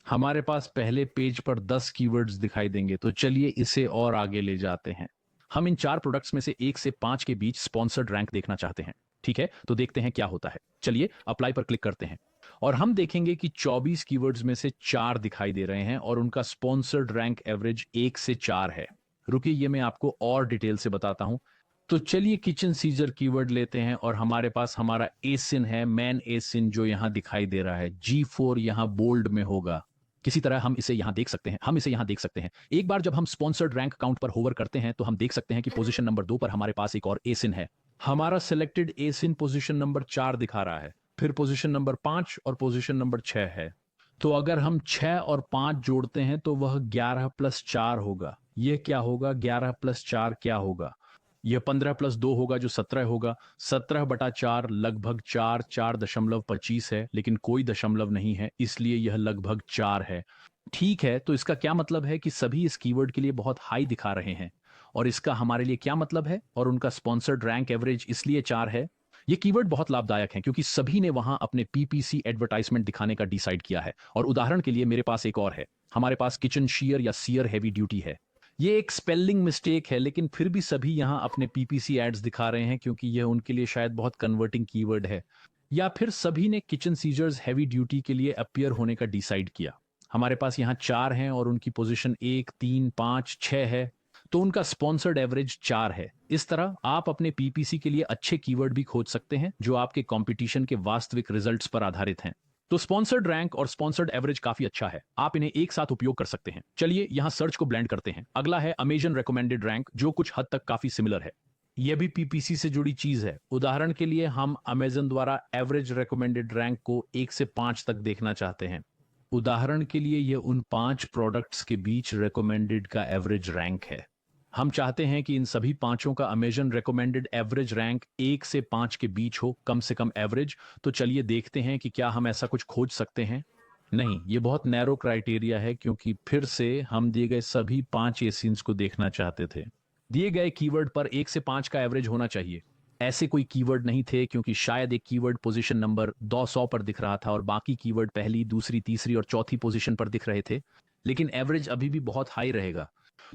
हमारे पास पहले पेज पर 10 कीवर्ड्स दिखाई देंगे। तो चलिए इसे और आगे ले जाते हैं। हम इन 4 प्रोडक्ट्स में से 1 से 5 के बीच स्पॉन्सर्ड रैंक देखना चाहते हैं, ठीक है। तो देखते हैं क्या होता है। चलिए अप्लाई पर क्लिक करते हैं और हम देखेंगे कि 24 कीवर्ड्स में से 4 दिखाई दे रहे हैं और उनका स्पॉन्सर्ड रैंक एवरेज 1 से 4 है। रुकिए, ये मैं आपको और डिटेल से बताता हूं। तो चलिए किचन सीजर कीवर्ड लेते हैं और हमारे पास हमारा एसिन है, मैन एसिन, जो यहां दिखाई दे रहा है। G4 यहां बोल्ड में होगा। किसी तरह हम इसे यहां देख सकते हैं, हम इसे यहां देख सकते हैं। एक बार जब हम स्पॉन्सर्ड रैंक काउंट पर होवर करते हैं तो हम देख सकते हैं कि पोजीशन नंबर 2 पर हमारे पास एक और एसिन है। हमारा सिलेक्टेड एसिन पोजीशन नंबर 4 दिखा रहा है, फिर पोजीशन नंबर 5 और पोजीशन नंबर 6 है। तो अगर हम 6 और 5 जोड़ते हैं तो वह 11 + 4 होगा। यह क्या होगा? 11 + 4 क्या होगा? यह 15 + 2 होगा जो 17 होगा। 17/4 लगभग 4.25 है, लेकिन कोई दशमलव नहीं है, इसलिए यह लगभग 4 है। ठीक है, तो इसका क्या मतलब है कि सभी इस कीवर्ड के लिए बहुत हाई दिखा रहे हैं। और इसका हमारे लिए क्या मतलब है? और उनका स्पॉन्सर्ड रैंक एवरेज इसलिए 4 है। ये कीवर्ड बहुत लाभदायक हैं क्योंकि सभी ने वहां अपने पीपीसी एडवर्टाइजमेंट दिखाने का डिसाइड किया है। और उदाहरण के लिए मेरे पास एक और है, हमारे पास किचन शीयर या सीयर हैवी ड्यूटी है। ये एक स्पेलिंग मिस्टेक है, लेकिन फिर भी सभी यहां अपने पीपीसी एड्स दिखा रहे हैं क्योंकि यह उनके लिए शायद बहुत कन्वर्टिंग कीवर्ड है। या फिर सभी ने किचन सीजर्स हैवी ड्यूटी के लिए अपीयर होने का डिसाइड किया। हमारे पास यहाँ 4 हैं और उनकी पोजीशन 1, 3, 5, 6 है। तो उनका स्पॉन्सर्ड एवरेज 4 है। इस तरह आप अपने पीपीसी के लिए अच्छे कीवर्ड भी खोज सकते हैं जो आपके कंपटीशन के वास्तविक रिजल्ट्स पर आधारित हैं। तो स्पॉन्सर्ड रैंक और स्पॉन्सर्ड एवरेज काफी अच्छा है, आप इन्हें एक साथ उपयोग कर सकते हैं। चलिए यहाँ सर्च को ब्लेंड करते हैं। अगला है अमेजन रिकमेंडेड रैंक, जो कुछ हद तक काफी सिमिलर है। यह भी पीपीसी से जुड़ी चीज है। उदाहरण के लिए हम अमेजन द्वारा एवरेज रिकमेंडेड रैंक को 1 से 5 तक देखना चाहते हैं। उदाहरण के लिए यह उन 5 प्रोडक्ट्स के बीच रिकमेंडेड का एवरेज रैंक है। हम चाहते हैं कि इन सभी पांचों का अमेजन रिकमेंडेड एवरेज रैंक 1 से 5 के बीच हो, कम से कम एवरेज। तो चलिए देखते हैं कि क्या हम ऐसा कुछ खोज सकते हैं। नहीं, ये बहुत नैरो क्राइटेरिया है, क्योंकि फिर से हम दिए गए सभी 5 एसिन्स को देखना चाहते थे। दिए गए कीवर्ड पर 1 से 5 का एवरेज होना चाहिए। ऐसे कोई कीवर्ड नहीं थे, क्योंकि शायद एक कीवर्ड पोजीशन नंबर 200 पर दिख रहा था और बाकी कीवर्ड पहली, दूसरी, तीसरी और चौथी पोजीशन पर दिख रहे थे। लेकिन एवरेज अभी भी बहुत हाई रहेगा।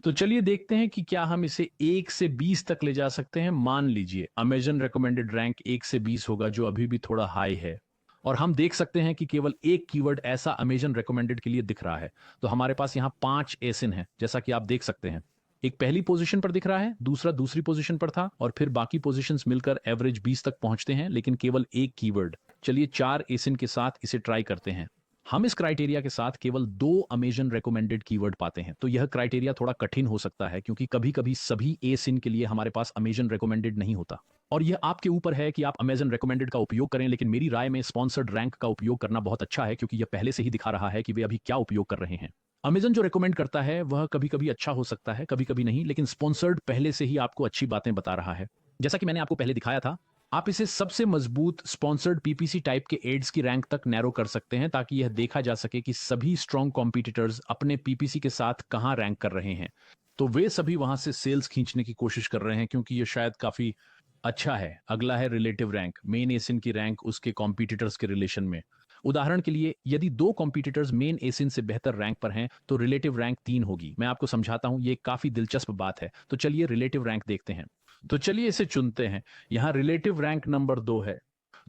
तो चलिए देखते हैं कि क्या हम इसे 1 से 20 तक ले जा सकते हैं। मान लीजिए अमेजन रिकमेंडेड रैंक 1 से 20 होगा, जो अभी भी थोड़ा हाई है। और हम देख सकते हैं कि केवल एक कीवर्ड ऐसा अमेजन रिकमेंडेड के लिए दिख रहा है। तो हमारे पास यहाँ 5 एसिन है, जैसा कि आप देख सकते हैं। एक पहली पोजीशन पर दिख रहा है, दूसरा दूसरी पोजीशन पर था, और फिर बाकी पोजीशंस मिलकर एवरेज 20 तक पहुंचते हैं, लेकिन केवल एक कीवर्ड। चलिए 4 एसिन के साथ इसे ट्राई करते हैं। हम इस क्राइटेरिया के साथ केवल 2 अमेजन रिकमेंडेड कीवर्ड पाते हैं। तो यह क्राइटेरिया थोड़ा कठिन हो सकता है, क्योंकि कभी कभी सभी एसिन के लिए हमारे पास अमेजन रिकमेंडेड नहीं होता। और यह आपके ऊपर है कि आप अमेजन रिकमेंडेड का उपयोग करें, लेकिन मेरी राय में स्पॉन्सर्ड रैंक का उपयोग करना बहुत अच्छा है, क्योंकि यह पहले से ही दिखा रहा है कि वे अभी क्या उपयोग कर रहे हैं। अमेजन जो रिकमेंड करता है वह कभी कभी अच्छा हो सकता है, कभी कभी नहीं, लेकिन स्पॉन्सर्ड पहले से ही आपको अच्छी बातें बता रहा है। जैसा कि मैंने आपको पहले दिखाया था, आप इसे सबसे मजबूत स्पॉन्सर्ड पीपीसी टाइप के एड्स की रैंक तक नैरो कर सकते हैं, ताकि यह देखा जा सके कि सभी स्ट्रॉन्ग कॉम्पिटिटर्स अपने पीपीसी के साथ कहां रैंक कर रहे हैं। तो वे सभी वहां से सेल्स खींचने की कोशिश कर रहे हैं, क्योंकि यह शायद काफी अच्छा है। अगला है रिलेटिव रैंक, मेन एसिन की रैंक उसके कॉम्पिटिटर्स के रिलेशन में। उदाहरण के लिए, यदि दो कॉम्पिटिटर्स मेन एसिन से बेहतर रैंक पर हैं, तो रिलेटिव रैंक 3 होगी। मैं आपको समझाता हूं, ये काफी दिलचस्प बात है। तो चलिए रिलेटिव रैंक देखते हैं। तो चलिए इसे चुनते हैं। यहाँ रिलेटिव रैंक नंबर 2 है।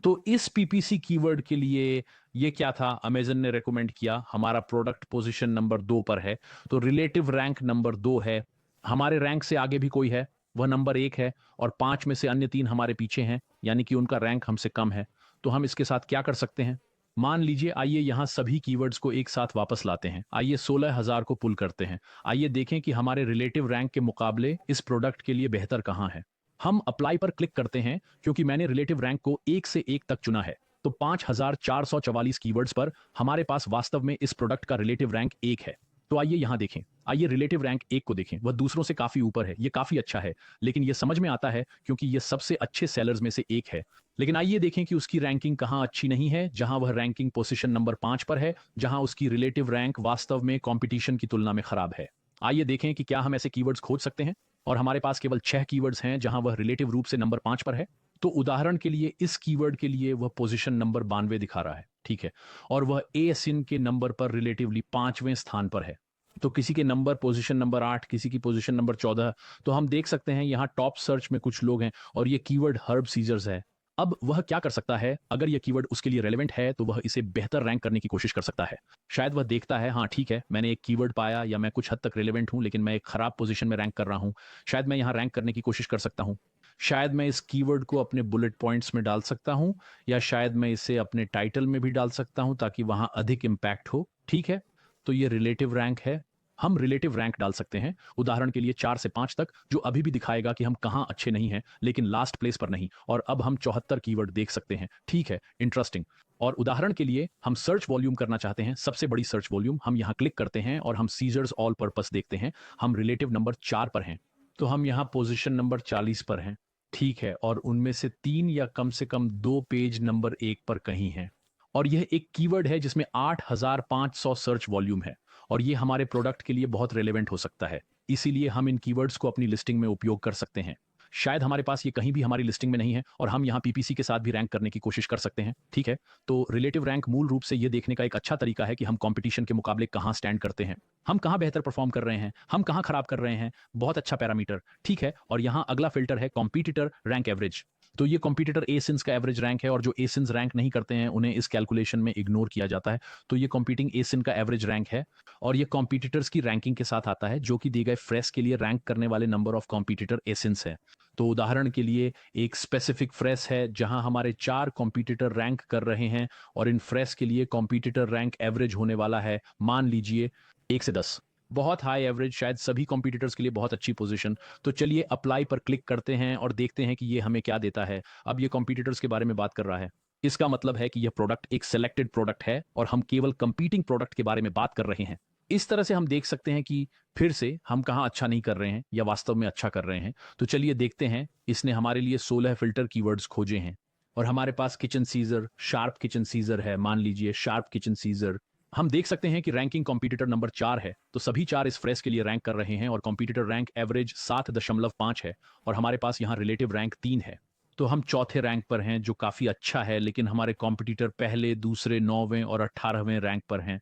तो इस पीपीसी कीवर्ड के लिए ये क्या था, अमेजन ने रेकमेंड किया, हमारा प्रोडक्ट पोजीशन नंबर 2 पर है। तो रिलेटिव रैंक नंबर 2 है। हमारे रैंक से आगे भी कोई है, वह नंबर 1 है, और 5 में से अन्य 3 हमारे पीछे हैं, यानी कि उनका रैंक हमसे कम है। तो हम इसके साथ क्या कर सकते हैं? मान लीजिए, आइए यहां सभी कीवर्ड्स को एक साथ वापस लाते हैं। आइए 16,000 को पुल करते हैं। आइए देखें कि हमारे रिलेटिव रैंक के मुकाबले इस प्रोडक्ट के लिए बेहतर कहां है। हम अप्लाई पर क्लिक करते हैं, क्योंकि मैंने रिलेटिव रैंक को 1 से 1 तक चुना है। तो 5,444 कीवर्ड्स पर हमारे पास वास्तव में इस प्रोडक्ट का रिलेटिव रैंक 1 है। तो आइए यहां देखें। आइए रिलेटिव रैंक 1 को देखें, वह दूसरों से काफी ऊपर है। यह काफी अच्छा है, लेकिन यह समझ में आता है क्योंकि यह सबसे अच्छे सेलर्स में से एक है। लेकिन आइए देखें कि उसकी रैंकिंग कहां अच्छी नहीं है, जहां वह रैंकिंग पोजीशन नंबर 5 पर है, जहां उसकी रिलेटिव रैंक वास्तव में कंपटीशन की तुलना में खराब है। आइए देखें कि क्या हम ऐसे कीवर्ड्स खोज सकते हैं। और हमारे पास केवल 6 कीवर्ड्स हैं जहां वह रिलेटिव रूप से नंबर 5 पर है। तो उदाहरण के लिए इस कीवर्ड के लिए वह पोजीशन नंबर 92 दिखा रहा है, ठीक है। और वह एसिन के नंबर पर रिलेटिवली 5वें स्थान पर है। तो किसी के नंबर पोजीशन नंबर 8, किसी की पोजीशन नंबर 14। तो हम देख सकते हैं यहाँ टॉप सर्च में कुछ लोग हैं, और ये कीवर्ड हर्ब सीजर्स है। अब वह क्या कर सकता है? अगर यह कीवर्ड उसके लिए रेलेवेंट है, तो वह इसे बेहतर रैंक करने की कोशिश कर सकता है। शायद वह देखता है, हाँ ठीक है, मैंने एक कीवर्ड पाया, या मैं कुछ हद तक रेलेवेंट हूं, लेकिन मैं एक खराब पोजीशन में रैंक कर रहा हूं। शायद मैं यहाँ रैंक करने की कोशिश कर सकता हूं। शायद मैं इस कीवर्ड को अपने बुलेट पॉइंट्स में डाल सकता हूं, या शायद मैं इसे अपने टाइटल में भी डाल सकता हूं, ताकि वहां अधिक इंपैक्ट हो। ठीक है, तो ये रिलेटिव रैंक है। हम रिलेटिव रैंक डाल सकते हैं, उदाहरण के लिए 4 से 5 तक, जो अभी भी दिखाएगा कि हम कहां अच्छे नहीं हैं, लेकिन लास्ट प्लेस पर नहीं। और अब हम 74 कीवर्ड देख सकते हैं। ठीक है, इंटरेस्टिंग। और उदाहरण के लिए हम सर्च वॉल्यूम करना चाहते हैं, सबसे बड़ी सर्च वॉल्यूम। हम यहां क्लिक करते हैं और हम सीजर्स ऑल पर्पस देखते हैं। हम रिलेटिव नंबर 4 पर हैं। तो हम यहां पोजीशन नंबर 40 पर हैं। ठीक है, और उनमें से 3 या कम से कम 2 पेज नंबर 1 पर कहीं हैं। और यह एक कीवर्ड है जिसमें 8,500 सर्च वॉल्यूम है, और ये हमारे प्रोडक्ट के लिए बहुत रेलेवेंट हो सकता है। इसीलिए हम इन कीवर्ड्स को अपनी लिस्टिंग में उपयोग कर सकते हैं। शायद हमारे पास ये कहीं भी हमारी लिस्टिंग में नहीं है, और हम यहाँ पीपीसी के साथ भी रैंक करने की कोशिश कर सकते हैं। ठीक है, तो रिलेटिव रैंक मूल रूप से ये देखने का एक अच्छा तरीका है कि हम कंपटीशन के मुकाबले कहाँ स्टैंड करते हैं, हम कहाँ बेहतर परफॉर्म कर रहे हैं, हम कहाँ खराब कर रहे हैं। बहुत अच्छा पैरामीटर। ठीक है, और यहाँ अगला फिल्टर है कॉम्पिटिटर रैंक एवरेज। तो ये कॉम्पिटिटर एसिन्स का एवरेज रैंक है, और जो एसिन्स रैंक नहीं करते हैं उन्हें इस कैलकुलेशन में इग्नोर किया जाता है। तो ये कॉम्पीटिंग एसिन का एवरेज रैंक है, और ये कॉम्पिटिटर्स की रैंकिंग के साथ आता है, जो कि दिए गए फ्रेस के लिए रैंक करने वाले नंबर ऑफ कॉम्पिटिटर एसिन्स है। तो उदाहरण के लिए एक स्पेसिफिक फ्रेस है जहां हमारे 4 कॉम्पिटिटर रैंक कर रहे हैं, और इन फ्रेस के लिए कॉम्पिटिटर रैंक एवरेज होने वाला है, मान लीजिए 1 से 10। बहुत हाई एवरेज, शायद सभी कॉम्पिटिटर्स के लिए बहुत अच्छी पोजीशन। तो चलिए अप्लाई पर क्लिक करते हैं और देखते हैं कि ये हमें क्या देता है। अब ये कॉम्पिटिटर्स के बारे में बात कर रहा है। इसका मतलब है कि यह प्रोडक्ट एक सिलेक्टेड प्रोडक्ट है, और हम केवल कंपीटिंग प्रोडक्ट के बारे में बात कर रहे हैं। इस तरह से हम देख सकते हैं कि फिर से हम कहाँ अच्छा नहीं कर रहे हैं या वास्तव में अच्छा कर रहे हैं। तो चलिए देखते हैं, इसने हमारे लिए 16 फिल्टर कीवर्ड्स खोजे हैं और हमारे पास kitchen scissor, sharp kitchen scissor है। मान लीजिए शार्प किचन सीजर, हम देख सकते हैं कि रैंकिंग कॉम्पिटिटर नंबर 4 है, तो सभी 4 इस फ्रेस के लिए रैंक कर रहे हैं और कॉम्पिटिटर रैंक एवरेज 7.5 है और हमारे पास यहाँ रिलेटिव रैंक 3 है। तो हम चौथे रैंक पर हैं, जो काफी अच्छा है, लेकिन हमारे कॉम्पिटिटर पहले, दूसरे, 9वें और 18वें रैंक पर हैं।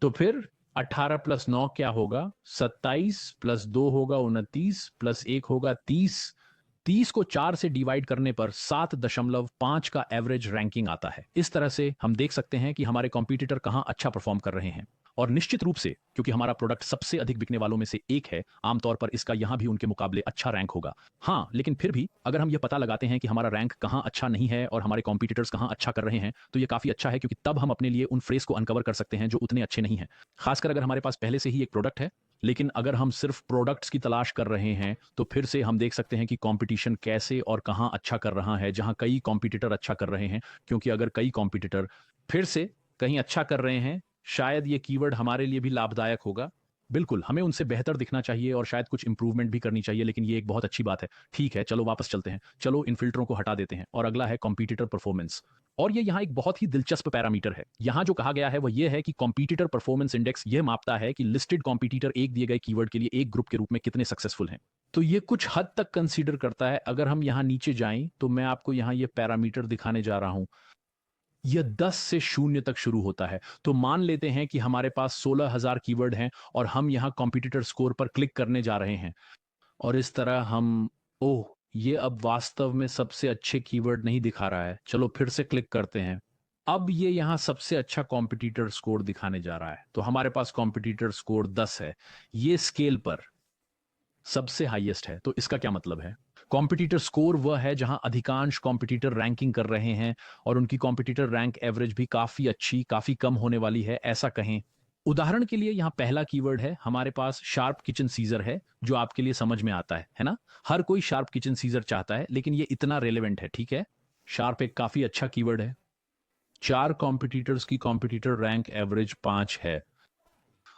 तो फिर 18 प्लस 9 क्या होगा? 27 प्लस 2 होगा 29 प्लस 1 होगा 30। 30 को 4 से डिवाइड करने पर 7.5 का एवरेज रैंकिंग आता है। इस तरह से हम देख सकते हैं कि हमारे कॉम्पिटिटर कहां अच्छा परफॉर्म कर रहे हैं। और निश्चित रूप से क्योंकि हमारा प्रोडक्ट सबसे अधिक बिकने वालों में से एक है, आमतौर पर इसका यहां भी उनके मुकाबले अच्छा रैंक होगा। हाँ, लेकिन फिर भी अगर हम यह पता लगाते हैं कि हमारा रैंक कहां अच्छा नहीं है और हमारे कॉम्पिटिटर्स कहां अच्छा कर रहे हैं, तो यह काफी अच्छा है, क्योंकि तब हम अपने लिए उन फ्रेज को अनकवर कर सकते हैं जो उतने अच्छे नहीं हैं। खासकर अगर हमारे पास पहले से ही एक प्रोडक्ट है। लेकिन अगर हम सिर्फ प्रोडक्ट्स की तलाश कर रहे हैं, तो फिर से हम देख सकते हैं कि कंपटीशन कैसे और कहां अच्छा कर रहा है, जहां कई कंपटीटर अच्छा कर रहे हैं। क्योंकि अगर कई कंपटीटर फिर से कहीं अच्छा कर रहे हैं, शायद ये कीवर्ड हमारे लिए भी लाभदायक होगा। बिल्कुल, हमें उनसे बेहतर दिखना चाहिए और शायद कुछ इंप्रूवमेंट भी करनी चाहिए, लेकिन ये एक बहुत अच्छी बात है। ठीक है, चलो वापस चलते हैं। चलो इन फिल्टरों को हटा देते हैं और अगला है कंपटीटर परफॉर्मेंस। और ये यहाँ एक बहुत ही दिलचस्प पैरामीटर है। यहाँ जो कहा गया है वह यह है कि कॉम्पिटिटर परफॉर्मेंस इंडेक्स यह मापता है कि लिस्टेड कॉम्पिटिटर एक दिए गए कीवर्ड के लिए एक ग्रुप के रूप में कितने सक्सेसफुल हैं। तो ये कुछ हद तक कंसीडर करता है। अगर हम यहाँ नीचे जाएं तो मैं आपको यहाँ ये पैरामीटर दिखाने जा रहा हूं। यह 10 से 0 तक शुरू होता है। तो मान लेते हैं कि हमारे पास 16,000 कीवर्ड हैं और हम यहाँ कॉम्पिटिटर स्कोर पर क्लिक करने जा रहे हैं। और इस तरह हम, ओह, ये अब वास्तव में सबसे अच्छे कीवर्ड नहीं दिखा रहा है। चलो फिर से क्लिक करते हैं। अब ये यहाँ सबसे अच्छा कॉम्पिटिटर स्कोर दिखाने जा रहा है। तो हमारे पास कॉम्पिटिटर स्कोर 10 है। ये स्केल पर सबसे हाईएस्ट है। तो इसका क्या मतलब है? कॉम्पिटिटर स्कोर वह है जहां अधिकांश कॉम्पिटिटर रैंकिंग कर रहे हैं और उनकी कॉम्पिटिटर रैंक एवरेज भी काफी अच्छी, काफी कम होने वाली है, ऐसा कहें। उदाहरण के लिए यहाँ पहला कीवर्ड है हमारे पास शार्प किचन सीजर है, जो आपके लिए समझ में आता है ना? हर कोई शार्प किचन सीजर चाहता है, लेकिन ये इतना रेलेवेंट है, ठीक है? शार्प एक काफी अच्छा कीवर्ड है। 4 कॉम्पिटिटर्स की कॉम्पिटिटर रैंक एवरेज 5 है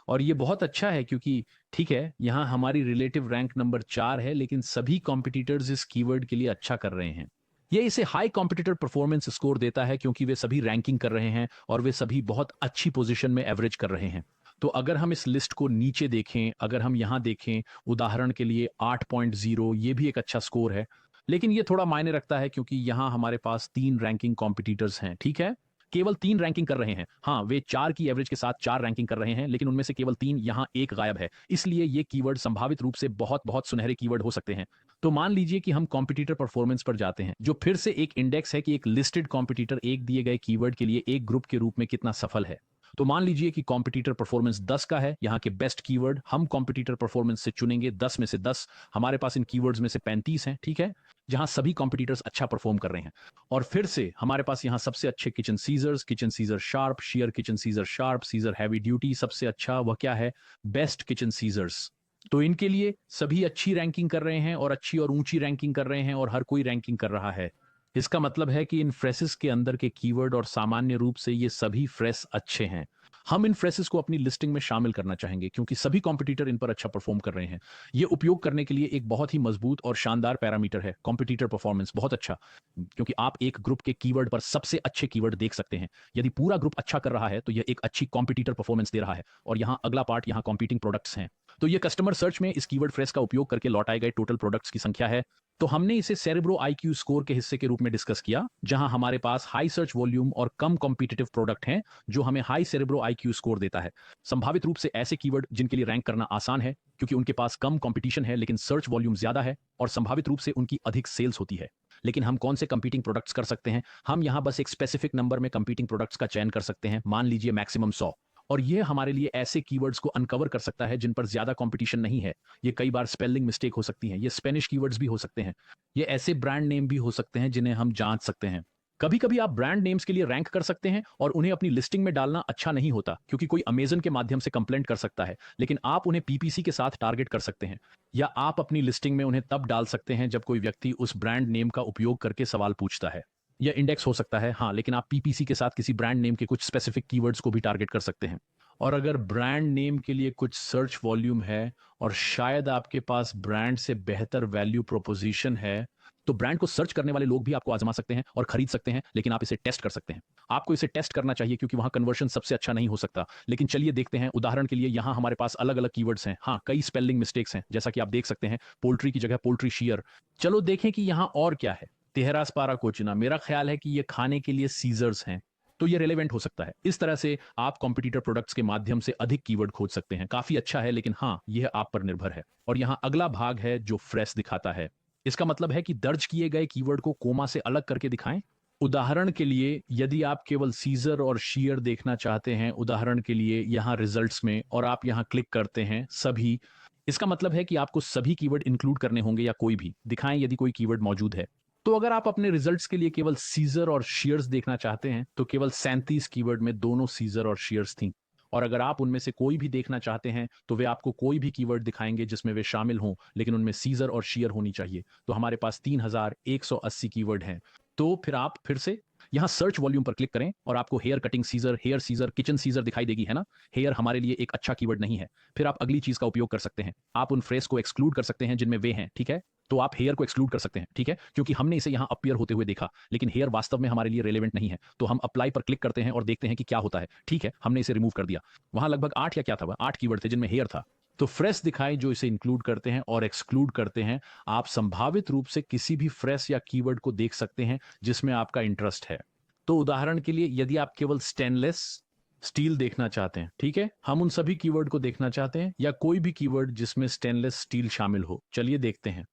और ये बहुत अच्छा है, क्योंकि ठीक है, यहाँ हमारी रिलेटिव रैंक नंबर 4 है, लेकिन सभी कॉम्पिटिटर्स इस कीवर्ड के लिए अच्छा कर रहे हैं। ये इसे हाई कॉम्पिटिटर परफॉर्मेंस स्कोर देता है, क्योंकि वे सभी रैंकिंग कर रहे हैं और वे सभी बहुत अच्छी पोजीशन में एवरेज कर रहे हैं। तो अगर हम इस लिस्ट को नीचे देखें, अगर हम यहाँ देखें, उदाहरण के लिए 8.0, ये भी एक अच्छा स्कोर है। लेकिन ये थोड़ा मायने रखता है, क्योंकि यहाँ हमारे पास 3 रैंकिंग कॉम्पिटिटर्स हैं, ठीक है? केवल 3 रैंकिंग कर रहे हैं। हाँ, वे 4 की एवरेज के साथ 4 रैंकिंग कर रहे हैं, लेकिन उनमें से केवल 3, यहाँ 1 गायब है। इसलिए ये कीवर्ड संभावित रूप से बहुत बहुत सुनहरे कीवर्ड हो सकते हैं। तो मान लीजिए कि हम कॉम्पिटिटर परफॉर्मेंस पर जाते हैं, जो फिर से एक इंडेक्स है कि एक लिस्टेड कॉम्पिटिटर एक दिए गए कीवर्ड के लिए एक ग्रुप के रूप में कितना सफल है। तो मान लीजिए कि कॉम्पिटिटर परफॉर्मेंस 10 का है। यहाँ के बेस्ट कीवर्ड हम कॉम्पिटिटर परफॉर्मेंस से चुनेंगे 10 में से 10। हमारे पास इन कीवर्ड्स में से 35 हैं, ठीक है, जहां सभी कॉम्पिटिटर्स अच्छा परफॉर्म कर रहे हैं। और फिर से हमारे पास यहाँ सबसे अच्छे kitchen scissor sharp, share kitchen scissor sharp, scissor heavy duty, सबसे अच्छा वह क्या है? Best kitchen scissors. तो इनके लिए सभी अच्छी रैंकिंग कर रहे हैं और अच्छी और ऊंची रैंकिंग कर रहे हैं और हर कोई रैंकिंग कर रहा है। इसका मतलब है कि इन फ्रेसेस के अंदर के कीवर्ड और सामान्य रूप से ये सभी फ्रेस अच्छे हैं। हम इन फ्रेसेस को अपनी लिस्टिंग में शामिल करना चाहेंगे, क्योंकि सभी कॉम्पिटिटर इन पर अच्छा परफॉर्म कर रहे हैं। ये उपयोग करने के लिए एक बहुत ही मजबूत और शानदार पैरामीटर है कॉम्पिटिटर परफॉर्मेंस, बहुत अच्छा। क्योंकि आप एक ग्रुप के कीवर्ड पर सबसे अच्छे कीवर्ड देख सकते हैं। यदि पूरा ग्रुप अच्छा कर रहा है, तो यह एक अच्छी कॉम्पिटिटर परफॉर्मेंस दे रहा है। और यहाँ अगला पार्ट, यहाँ कॉम्पीटिंग प्रोडक्ट्स हैं। तो ये कस्टमर सर्च में इस कीवर्ड फ्रेस का उपयोग करके लौटाए गए टोटल प्रोडक्ट्स की संख्या है। तो हमने इसे सेरेब्रो आईक्यू स्कोर के हिस्से के रूप में डिस्कस किया, जहां हमारे पास हाई सर्च वॉल्यूम और कम कॉम्पिटिटिव प्रोडक्ट हैं, जो हमें हाई सेरेब्रो आईक्यू स्कोर देता है। संभावित रूप से ऐसे कीवर्ड जिनके लिए रैंक करना आसान है, क्योंकि उनके पास कम कंपटीशन है लेकिन सर्च वॉल्यूम ज्यादा है, और संभावित रूप से उनकी अधिक सेल्स होती है। लेकिन हम कौन से कंपीटिंग प्रोडक्ट्स कर सकते हैं? हम यहां बस एक स्पेसिफिक नंबर में कंपीटिंग प्रोडक्ट्स का चयन कर सकते हैं, मान लीजिए मैक्सिमम 100। और यह हमारे लिए ऐसे कीवर्ड्स को अनकवर कर सकता है जिन पर ज्यादा कंपटीशन नहीं है। ये कई बार स्पेलिंग मिस्टेक हो सकती हैं, ये स्पेनिश कीवर्ड्स भी हो सकते हैं, ये ऐसे ब्रांड नेम भी हो सकते हैं जिन्हें हम जांच सकते हैं। कभी कभी आप ब्रांड नेम्स के लिए रैंक कर सकते हैं और उन्हें अपनी लिस्टिंग में डालना अच्छा नहीं होता, क्योंकि कोई अमेजन के माध्यम से कंप्लेंट कर सकता है। लेकिन आप उन्हें पीपीसी के साथ टारगेट कर सकते हैं, या आप अपनी लिस्टिंग में उन्हें तब डाल सकते हैं जब कोई व्यक्ति उस ब्रांड नेम का उपयोग करके सवाल पूछता है। यह इंडेक्स हो सकता है, हाँ, लेकिन आप पीपीसी के साथ किसी ब्रांड नेम के कुछ स्पेसिफिक कीवर्ड्स को भी टारगेट कर सकते हैं। और अगर ब्रांड नेम के लिए कुछ सर्च वॉल्यूम है और शायद आपके पास ब्रांड से बेहतर वैल्यू प्रोपोजिशन है, तो ब्रांड को सर्च करने वाले लोग भी आपको आजमा सकते हैं और खरीद सकते हैं, लेकिन आप इसे टेस्ट कर सकते हैं। आपको इसे टेस्ट करना चाहिए क्योंकि वहां कन्वर्शन सबसे अच्छा नहीं हो सकता। लेकिन चलिए देखते हैं, उदाहरण के लिए यहां हमारे पास अलग अलग कीवर्ड्स हैं। हाँ, कई स्पेलिंग मिस्टेक्स हैं, जैसा कि आप देख सकते हैं, पोल्ट्री की जगह पोल्ट्री शियर। चलो देखें कि यहां और क्या है। तेहरासपारा कोचिना, मेरा ख्याल है कि ये खाने के लिए सीजर्स हैं, तो ये रेलेवेंट हो सकता है। इस तरह से आप कॉम्पिटिटर प्रोडक्ट्स के माध्यम से अधिक कीवर्ड खोज सकते हैं। काफी अच्छा है, लेकिन हाँ, यह आप पर निर्भर है। और यहाँ अगला भाग है जो फ्रेश दिखाता है। इसका मतलब है कि दर्ज किए गए कीवर्ड को कोमा से अलग करके दिखाएं। उदाहरण के लिए यदि आप केवल सीजर और शियर देखना चाहते हैं, उदाहरण के लिए यहाँ रिजल्ट्स में, और आप यहाँ क्लिक करते हैं सभी, इसका मतलब है कि आपको सभी कीवर्ड इंक्लूड करने होंगे या कोई भी दिखाएं यदि कोई कीवर्ड मौजूद है। तो अगर आप अपने रिजल्ट्स के लिए केवल सीजर और शेयर्स देखना चाहते हैं, तो केवल 37 कीवर्ड में दोनों सीजर और शेयर्स थी। और अगर आप उनमें से कोई भी देखना चाहते हैं, तो वे आपको कोई भी कीवर्ड दिखाएंगे जिसमें वे शामिल हों, लेकिन उनमें सीजर और शेयर होनी चाहिए। तो हमारे पास 3180 कीवर्ड हैं। तो फिर आप फिर से यहाँ सर्च वॉल्यूम पर क्लिक करें और आपको हेयर सीजर, किचन सीजर दिखाई देगी, है ना। हेयर हमारे लिए एक अच्छा कीवर्ड नहीं है। फिर आप अगली चीज का उपयोग कर सकते हैं, आप उन फ्रेज को एक्सक्लूड कर सकते हैं जिनमें वे हैं, ठीक है। तो आप हेयर को एक्सक्लूड कर सकते हैं, ठीक है, क्योंकि हमने इसे यहाँ अपीयर होते हुए देखा, लेकिन हेयर वास्तव में हमारे लिए रेलेवेंट नहीं है। तो हम अप्लाई पर क्लिक करते हैं और देखते हैं कि क्या होता है। ठीक है, हमने इसे रिमूव कर दिया। वहां लगभग 8 या क्या था, 8 कीवर्ड थे जिनमें हेयर था। तो फ्रेश दिखाए जो इसे इंक्लूड करते हैं और एक्सक्लूड करते हैं। आप संभावित रूप से किसी भी फ्रेश या कीवर्ड को देख सकते हैं जिसमें आपका इंटरेस्ट है। तो उदाहरण के लिए यदि आप केवल स्टेनलेस स्टील देखना चाहते हैं, ठीक है, हम उन सभी कीवर्ड को देखना चाहते हैं या कोई भी कीवर्ड जिसमें स्टेनलेस स्टील शामिल हो। चलिए देखते हैं।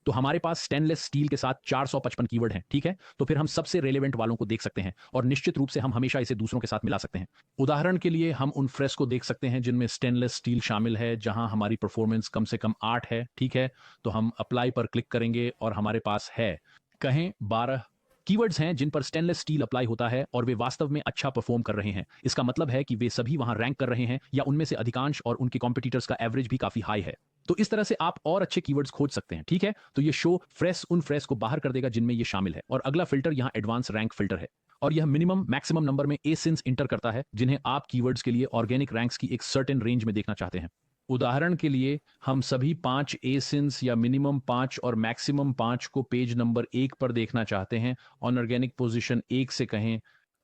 तो हमारे पास स्टेनलेस स्टील के साथ 455 कीवर्ड हैं, ठीक है। तो फिर हम सबसे रेलेवेंट वालों को देख सकते हैं और निश्चित रूप से हम हमेशा इसे दूसरों के साथ मिला सकते हैं। उदाहरण के लिए हम उन फ्रेश को देख सकते हैं जिनमें स्टेनलेस स्टील शामिल है, जहां हमारी परफॉर्मेंस कम से कम 8 है, ठीक है। तो हम अप्लाई पर क्लिक करेंगे और हमारे पास है, कहें 12 कीवर्ड्स हैं जिन पर स्टेनलेस स्टील अप्लाई होता है और वे वास्तव में अच्छा परफॉर्म कर रहे हैं। इसका मतलब है कि वे सभी वहां रैंक कर रहे हैं या उनमें से अधिकांश, और उनके कॉम्पिटिटर्स का एवरेज भी काफी हाई है। तो इस तरह से आप और अच्छे कीवर्ड्स खोज सकते हैं, ठीक है। तो ये शो फ्रेश उन फ्रेश को बाहर कर देगा जिनमें ये शामिल है। और अगला फिल्टर यहाँ एडवांस रैंक फिल्टर है, और यह मिनिमम मैक्सिमम नंबर में एसिंस इंटर करता है जिन्हें आप कीवर्ड्स के लिए ऑर्गेनिक रैंक्स की एक सर्टेन रेंज में देखना चाहते हैं। उदाहरण के लिए हम सभी 5 एसिंस या मिनिमम 5 और मैक्सिमम 5 को पेज नंबर 1 पर देखना चाहते हैं। ऑर्गेनिक पोजीशन 1 से कहें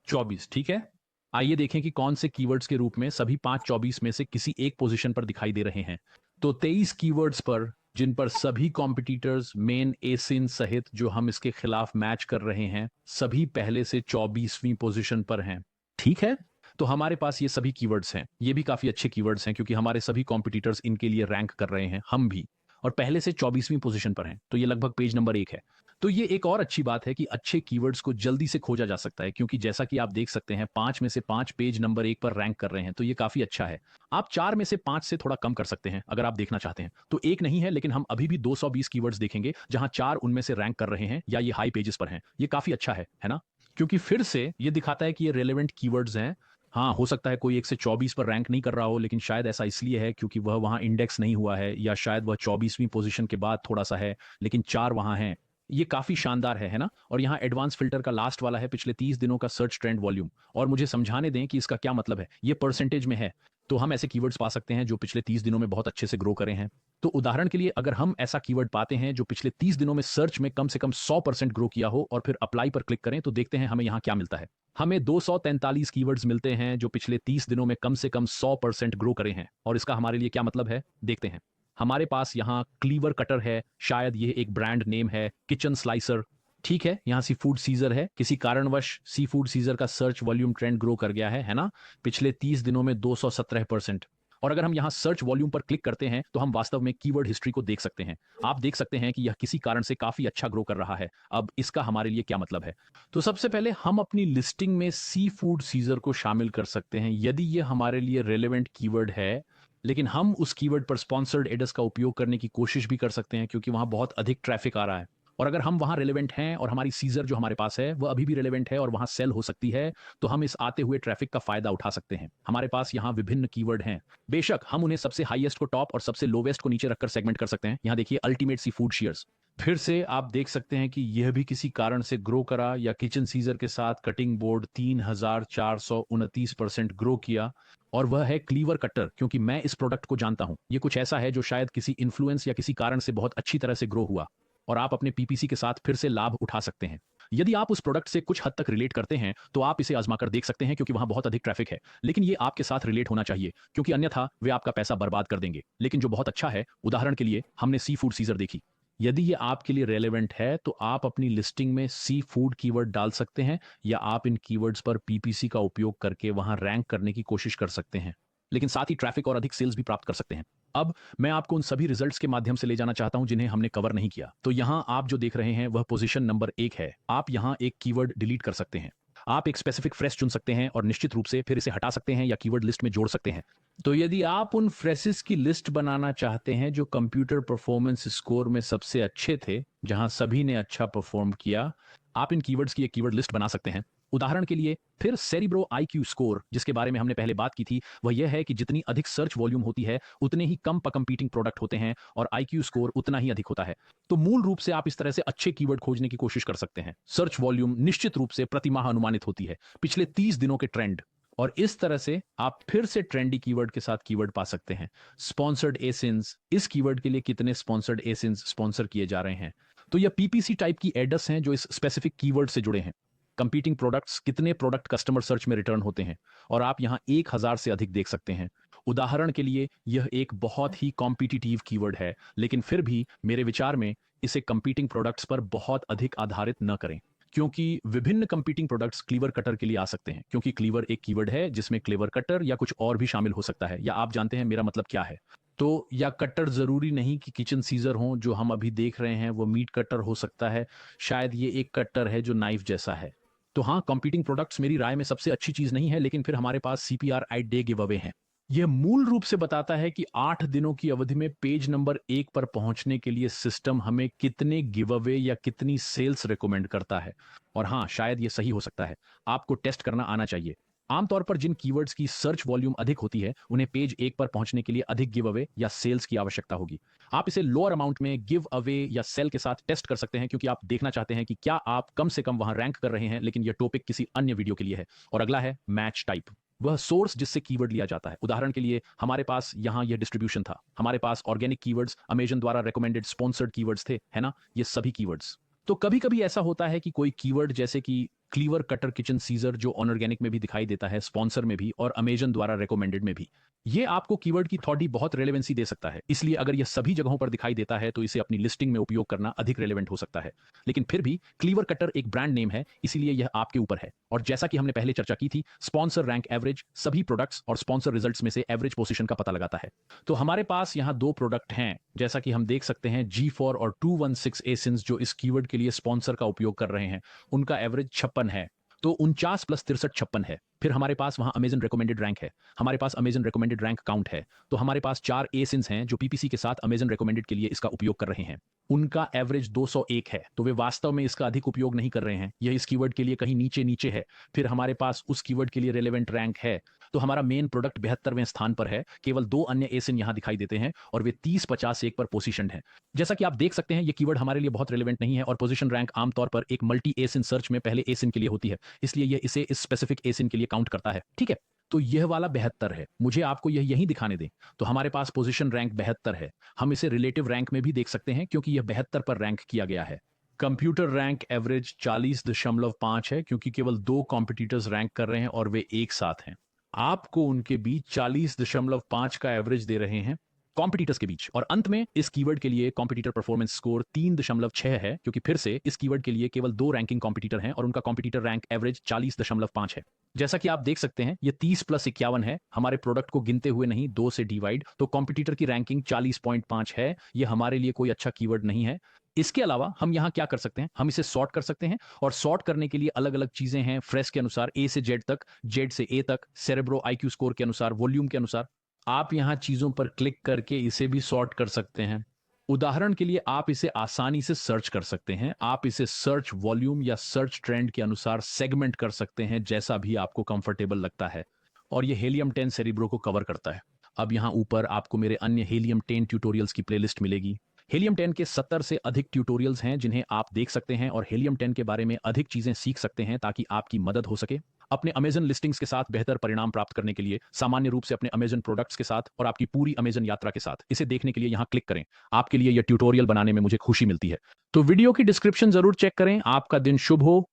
24, ठीक है। आइए देखें कि कौन से कीवर्ड्स के रूप में सभी 5 24 में से किसी एक पोजीशन पर दिखाई दे रहे हैं। तो 23 कीवर्ड्स पर जिन पर सभी कॉम्पिटिटर्स मेन एसिन सहित जो हम इसके खिलाफ मैच कर रहे हैं, सभी पहले से 24वीं पोजीशन पर हैं, ठीक है। तो हमारे पास ये सभी कीवर्ड्स हैं, ये भी काफी अच्छे कीवर्ड्स हैं क्योंकि हमारे सभी कॉम्पिटिटर्स इनके लिए रैंक कर रहे हैं, हम भी, और पहले से 24वीं पोजीशन पर हैं। तो ये लगभग पेज नंबर 1 है। तो ये एक और अच्छी बात है कि अच्छे कीवर्ड्स को जल्दी से खोजा जा सकता है, क्योंकि जैसा कि आप देख सकते हैं 5 में से 5 पेज नंबर 1 पर रैंक कर रहे हैं, तो ये काफी अच्छा है। आप 4 में से 5 से थोड़ा कम कर सकते हैं अगर आप देखना चाहते हैं। तो एक नहीं है, लेकिन हम अभी भी 220 कीवर्ड्स देखेंगे जहां 4 उनमें से रैंक कर रहे हैं या ये हाई पेजेस पर हैं। ये काफी अच्छा है ना। क्योंकि फिर से ये दिखाता है कि ये रेलेवेंट कीवर्ड्स हैं। हाँ, हो सकता है कोई 1 से 24 पर रैंक नहीं कर रहा हो, लेकिन शायद ऐसा इसलिए है क्योंकि वह वहाँ इंडेक्स नहीं हुआ है, या शायद वह 24वीं पोजीशन के बाद थोड़ा-सा है, लेकिन 4 वहाँ हैं। ये काफ़ी शानदार है ना? और यहाँ एडवांस फ़िल्टर का लास्ट वाला है पिछले 30 दिनों का सर्च ट्रेंड वॉल्यूम, और मुझे समझाने दें कि इसका क्या मतलब है। ये परसेंटेज में है, तो हम ऐसे कीवर्ड्स पा सकते हैं जो पिछले 30 दिनों में बहुत अच्छे से ग्रो करे हैं। तो उदाहरण के लिए अगर हम ऐसा कीवर्ड पाते हैं जो पिछले 30 दिनों में सर्च में कम से कम 100% ग्रो किया हो और फिर अप्लाई पर क्लिक करें, तो देखते हैं हमें यहाँ क्या मिलता है। हमें 243 कीवर्ड्स मिलते हैं जो पिछले 30 दिनों में कम से कम 100% ग्रो करे हैं, और इसका हमारे लिए क्या मतलब है, देखते हैं। हमारे पास यहाँ क्लीवर कटर है, शायद यह एक ब्रांड नेम है, किचन स्लाइसर, ठीक है। यहाँ सी फूड सीजर है, किसी कारणवश सी फूड सीजर का सर्च वॉल्यूम ट्रेंड ग्रो कर गया है ना, पिछले 30 दिनों में 217%। और अगर हम यहाँ सर्च वॉल्यूम पर क्लिक करते हैं तो हम वास्तव में कीवर्ड हिस्ट्री को देख सकते हैं। आप देख सकते हैं कि यह किसी कारण से काफी अच्छा ग्रो कर रहा है। अब इसका हमारे लिए क्या मतलब है? तो सबसे पहले हम अपनी लिस्टिंग में सी फूड सीजर को शामिल कर सकते हैं यदि यह हमारे लिए रेलेवेंट कीवर्ड है, लेकिन हम उस कीवर्ड पर स्पॉन्सर्ड एड्स का उपयोग करने की कोशिश भी कर सकते हैं क्योंकि वहां बहुत अधिक ट्रैफिक आ रहा है। और अगर हम वहां रेलेवेंट हैं और हमारी सीजर जो हमारे पास है वह अभी भी रेलेवेंट है और वहां सेल हो सकती है, तो हम इस आते हुए ट्रैफिक का फायदा उठा सकते हैं। हमारे पास यहाँ विभिन्न कीवर्ड हैं। बेशक हम उन्हें सबसे हाईएस्ट को टॉप और सबसे लोवेस्ट को नीचे रखकर सेगमेंट कर सकते हैं। यहाँ देखिए अल्टीमेट सी फूड शेयर्स, फिर से आप देख सकते हैं कि यह भी किसी कारण से ग्रो करा, या किचन सीजर के साथ कटिंग बोर्ड 3429% ग्रो किया। और वह है क्लीवर कटर, क्योंकि मैं इस प्रोडक्ट को जानता हूं। ये कुछ ऐसा है जो शायद किसी इन्फ्लुएंस या किसी कारण से बहुत अच्छी तरह से ग्रो हुआ और आप अपने पीपीसी के साथ फिर से लाभ उठा सकते हैं। यदि आप उस प्रोडक्ट से कुछ हद तक रिलेट करते हैं तो आप इसे आजमाकर देख सकते हैं, क्योंकि वहां बहुत अधिक ट्रैफिक है। लेकिन ये आपके साथ रिलेट होना चाहिए, क्योंकि अन्यथा वे आपका पैसा बर्बाद कर देंगे। लेकिन जो बहुत अच्छा है, उदाहरण के लिए हमने सी फूड सीजर देखी। यदि ये आपके लिए रेलेवेंट है तो आप अपनी लिस्टिंग में सी फूड कीवर्ड डाल सकते हैं, या आप इन कीवर्ड्स पर पीपीसी का उपयोग करके वहां रैंक करने की कोशिश कर सकते हैं, लेकिन साथ ही ट्रैफिक और अधिक सेल्स भी प्राप्त कर सकते हैं। अब मैं आपको उन सभी रिजल्ट्स के माध्यम से ले जाना चाहता हूं जिन्हें हमने कवर नहीं किया। तो यहां आप जो देख रहे हैं वह पोजीशन नंबर 1 है। आप यहां एक कीवर्ड डिलीट कर सकते हैं। आप एक स्पेसिफिक फ्रेश चुन सकते हैं और निश्चित रूप से फिर इसे हटा सकते हैं या कीवर्ड लिस्ट में जोड़ सकते हैं। तो यदि आप उन फ्रेसेस की लिस्ट बनाना चाहते हैं जो कंप्यूटर परफॉर्मेंस स्कोर में सबसे अच्छे थे, जहां सभी ने अच्छा परफॉर्म किया, आप इन कीवर्ड्स की एक कीवर्ड लिस्ट बना सकते हैं। उदाहरण के लिए फिर सेरिब्रो आईक्यू स्कोर, जिसके बारे में हमने पहले बात की थी, वह यह है कि जितनी अधिक सर्च वॉल्यूम होती है उतने ही कम कंपीटिंग प्रोडक्ट होते हैं और आईक्यू स्कोर उतना ही अधिक होता है। तो मूल रूप से आप इस तरह से अच्छे कीवर्ड खोजने की कोशिश कर सकते हैं। सर्च वॉल्यूम निश्चित रूप से प्रति माह अनुमानित होती है, पिछले 30 दिनों के ट्रेंड, और इस तरह से आप फिर से ट्रेंडी कीवर्ड के साथ कीवर्ड पा सकते हैं। स्पॉन्सर्ड एसिन्स, इस कीवर्ड के लिए कितने स्पॉन्सर्ड एसिन्स स्पॉन्सर किए जा रहे हैं। तो यह पीपीसी टाइप की एडस हैं जो इस स्पेसिफिक कीवर्ड से जुड़े हैं। कंपीटिंग प्रोडक्ट्स, कितने प्रोडक्ट कस्टमर सर्च में रिटर्न होते हैं, और आप यहां 1000 से अधिक देख सकते हैं। उदाहरण के लिए यह एक बहुत ही कॉम्पिटिटिव कीवर्ड है, लेकिन फिर भी मेरे विचार में इसे कंपीटिंग प्रोडक्ट्स पर बहुत अधिक आधारित न करें, क्योंकि विभिन्न कंपीटिंग प्रोडक्ट्स क्लीवर कटर के लिए आ सकते हैं। क्योंकि क्लीवर एक कीवर्ड है जिसमें क्लीवर कटर या कुछ और भी शामिल हो सकता है, या आप जानते हैं मेरा मतलब क्या है। तो या कटर जरूरी नहीं कि किचन सीजर हो, जो हम अभी देख रहे हैं वो मीट कटर हो सकता है। शायद ये एक कटर है जो नाइफ जैसा है। तो हाँ, कंपीटिंग प्रोडक्ट्स मेरी राय में सबसे अच्छी चीज नहीं है, लेकिन फिर हमारे पास सीपीआर आई डे गिव अवे हैं। यह मूल रूप से बताता है कि 8 दिनों की अवधि में पेज नंबर 1 पर पहुंचने के लिए सिस्टम हमें कितने गिव अवे या कितनी सेल्स रिकमेंड करता है। और हाँ, शायद यह सही हो सकता है। आपको टेस्ट करना आना चाहिए। आमतौर पर जिन कीवर्ड्स की सर्च वॉल्यूम अधिक होती है उन्हें पेज 1 पर पहुंचने के लिए अधिक गिव अवे या सेल्स की आवश्यकता होगी। आप इसे लोअर अमाउंट में गिव अवे या सेल के साथ टेस्ट कर सकते हैं, क्योंकि आप देखना चाहते हैं कि क्या आप कम से कम वहां रैंक कर रहे हैं। लेकिन यह टॉपिक किसी अन्य वीडियो के लिए है। और अगला है मैच टाइप, वह सोर्स जिससे कीवर्ड लिया जाता है। उदाहरण के लिए हमारे पास यहां यह डिस्ट्रीब्यूशन था। हमारे पास ऑर्गेनिक कीवर्ड्स, अमेजन द्वारा रिकमेंडेड स्पॉन्सर्ड कीवर्ड्स थे, है ना, ये सभी कीवर्ड्स। तो कभी कभी ऐसा होता है कि कोई कीवर्ड जैसे कि क्लीवर कटर किचन सीजर, जो ऑनऑर्गेनिक में भी दिखाई देता है, स्पॉन्सर में भी, और अमेजन द्वारा रिकमेंडेड में भी, ये आपको कीवर्ड की थोड़ी बहुत रेलेवेंसी दे सकता है। इसलिए अगर यह सभी जगहों पर दिखाई देता है तो इसे अपनी लिस्टिंग में उपयोग करना अधिक रेलेवेंट हो सकता है। लेकिन फिर भी क्लीवर कटर एक ब्रांड नेम है, इसीलिए यह आपके ऊपर है। और जैसा कि हमने पहले चर्चा की थी, स्पॉन्सर रैंक एवरेज सभी प्रोडक्ट्स और स्पॉन्सर रिजल्ट्स में से एवरेज पोजीशन का पता लगाता है। तो हमारे पास यहाँ 2 प्रोडक्ट हैं, जैसा कि हम देख सकते हैं, G4 और 216 एसिन्स, जो इस कीवर्ड के लिए स्पॉन्सर का उपयोग कर रहे हैं। उनका एवरेज 56 है। तो 49 प्लस 63 56 है। फिर हमारे पास वहां अमेजन रिकमेंडेड रैंक है। हमारे पास अमेजन रिकमेंडेड रैंक काउंट है। तो हमारे पास 4 एसिन्स हैं जो पीपीसी के साथ अमेजन रिकमेंडेड के लिए इसका उपयोग कर रहे हैं। उनका एवरेज 201 है। तो वे वास्तव में इसका अधिक उपयोग नहीं कर रहे हैं। यह इस कीवर्ड के लिए कहीं नीचे नीचे है। फिर हमारे पास उस कीवर्ड के लिए रेलेवेंट रैंक है। तो हमारा मेन प्रोडक्ट 72वें स्थान पर है। केवल 2 अन्य एसिन यहां दिखाई देते हैं और वे 30 50 1 पर पोजीशन है। जैसा कि आप देख सकते हैं, ये कीवर्ड हमारे लिए बहुत रेलेवेंट नहीं है और पोजीशन रैंक आमतौर पर एक मल्टी एसिन सर्च में पहले एसिन के लिए होती है, इसलिए यह इसे इस स्पेसिफिक एसिन के लिए काउंट करता है। ठीक है, तो यह वाला 72 है। मुझे आपको यह यहीं दिखाने दें। तो हमारे पास पोजीशन रैंक 72 है। हम इसे रिलेटिव रैंक में भी देख सकते हैं, क्योंकि यह 72 पर रैंक किया गया है। कंप्यूटर रैंक एवरेज 40.5 है, क्योंकि केवल 2 कॉम्पिटिटर्स रैंक कर रहे हैं और वे एक साथ हैं। आपको उनके बीच 40.5 का एवरेज दे रहे हैं कॉम्पिटिटर्स के बीच। और अंत में इस कीवर्ड के लिए कॉम्पिटिटर परफॉर्मेंस स्कोर 3.6 है, क्योंकि फिर से इस कीवर्ड के लिए केवल 2 रैंकिंग कॉम्पिटिटर हैं और उनका कॉम्पिटिटर रैंक एवरेज 40.5 है। जैसा कि आप देख सकते हैं, ये 30 प्लस 51 है, हमारे प्रोडक्ट को गिनते हुए नहीं, 2 से डिवाइड। तो कॉम्पिटिटर की रैंकिंग 40.5 है। ये हमारे लिए कोई अच्छा कीवर्ड नहीं है। इसके अलावा हम यहां क्या कर सकते हैं, हम इसे सॉर्ट कर सकते हैं। और सॉर्ट करने के लिए अलग अलग चीजें हैं, फ्रेश के अनुसार ए से जेड तक, जेड से ए तक, सेरेब्रो आईक्यू स्कोर के अनुसार, वॉल्यूम के अनुसार। आप यहां चीजों पर क्लिक करके इसे भी सॉर्ट कर सकते हैं। उदाहरण के लिए आप इसे आसानी से सर्च कर सकते हैं। आप इसे सर्च वॉल्यूम या सर्च ट्रेंड के अनुसार सेगमेंट कर सकते हैं, जैसा भी आपको कंफर्टेबल लगता है। और ये हेलियम 10 सेरिब्रो को कवर करता है। अब यहां ऊपर आपको मेरे अन्य हेलियम 10 ट्यूटोरियल्स की प्लेलिस्ट मिलेगी। हीलियम 10 के 70 से अधिक ट्यूटोरियल्स हैं जिन्हें आप देख सकते हैं और हीलियम 10 के बारे में अधिक चीजें सीख सकते हैं ताकि आपकी मदद हो सके। अपने अमेजन लिस्टिंग्स के साथ बेहतर परिणाम प्राप्त करने के लिए सामान्य रूप से अपने अमेजन प्रोडक्ट्स के साथ और आपकी पूरी अमेजन यात्रा के साथ इसे देखने के लिए यहां क्लिक करें। आपके लिए यह ट्यूटोरियल बनाने में मुझे खुशी मिलती है। तो वीडियो की डिस्क्रिप्शन जरूर चेक करें। आपका दिन शुभ हो।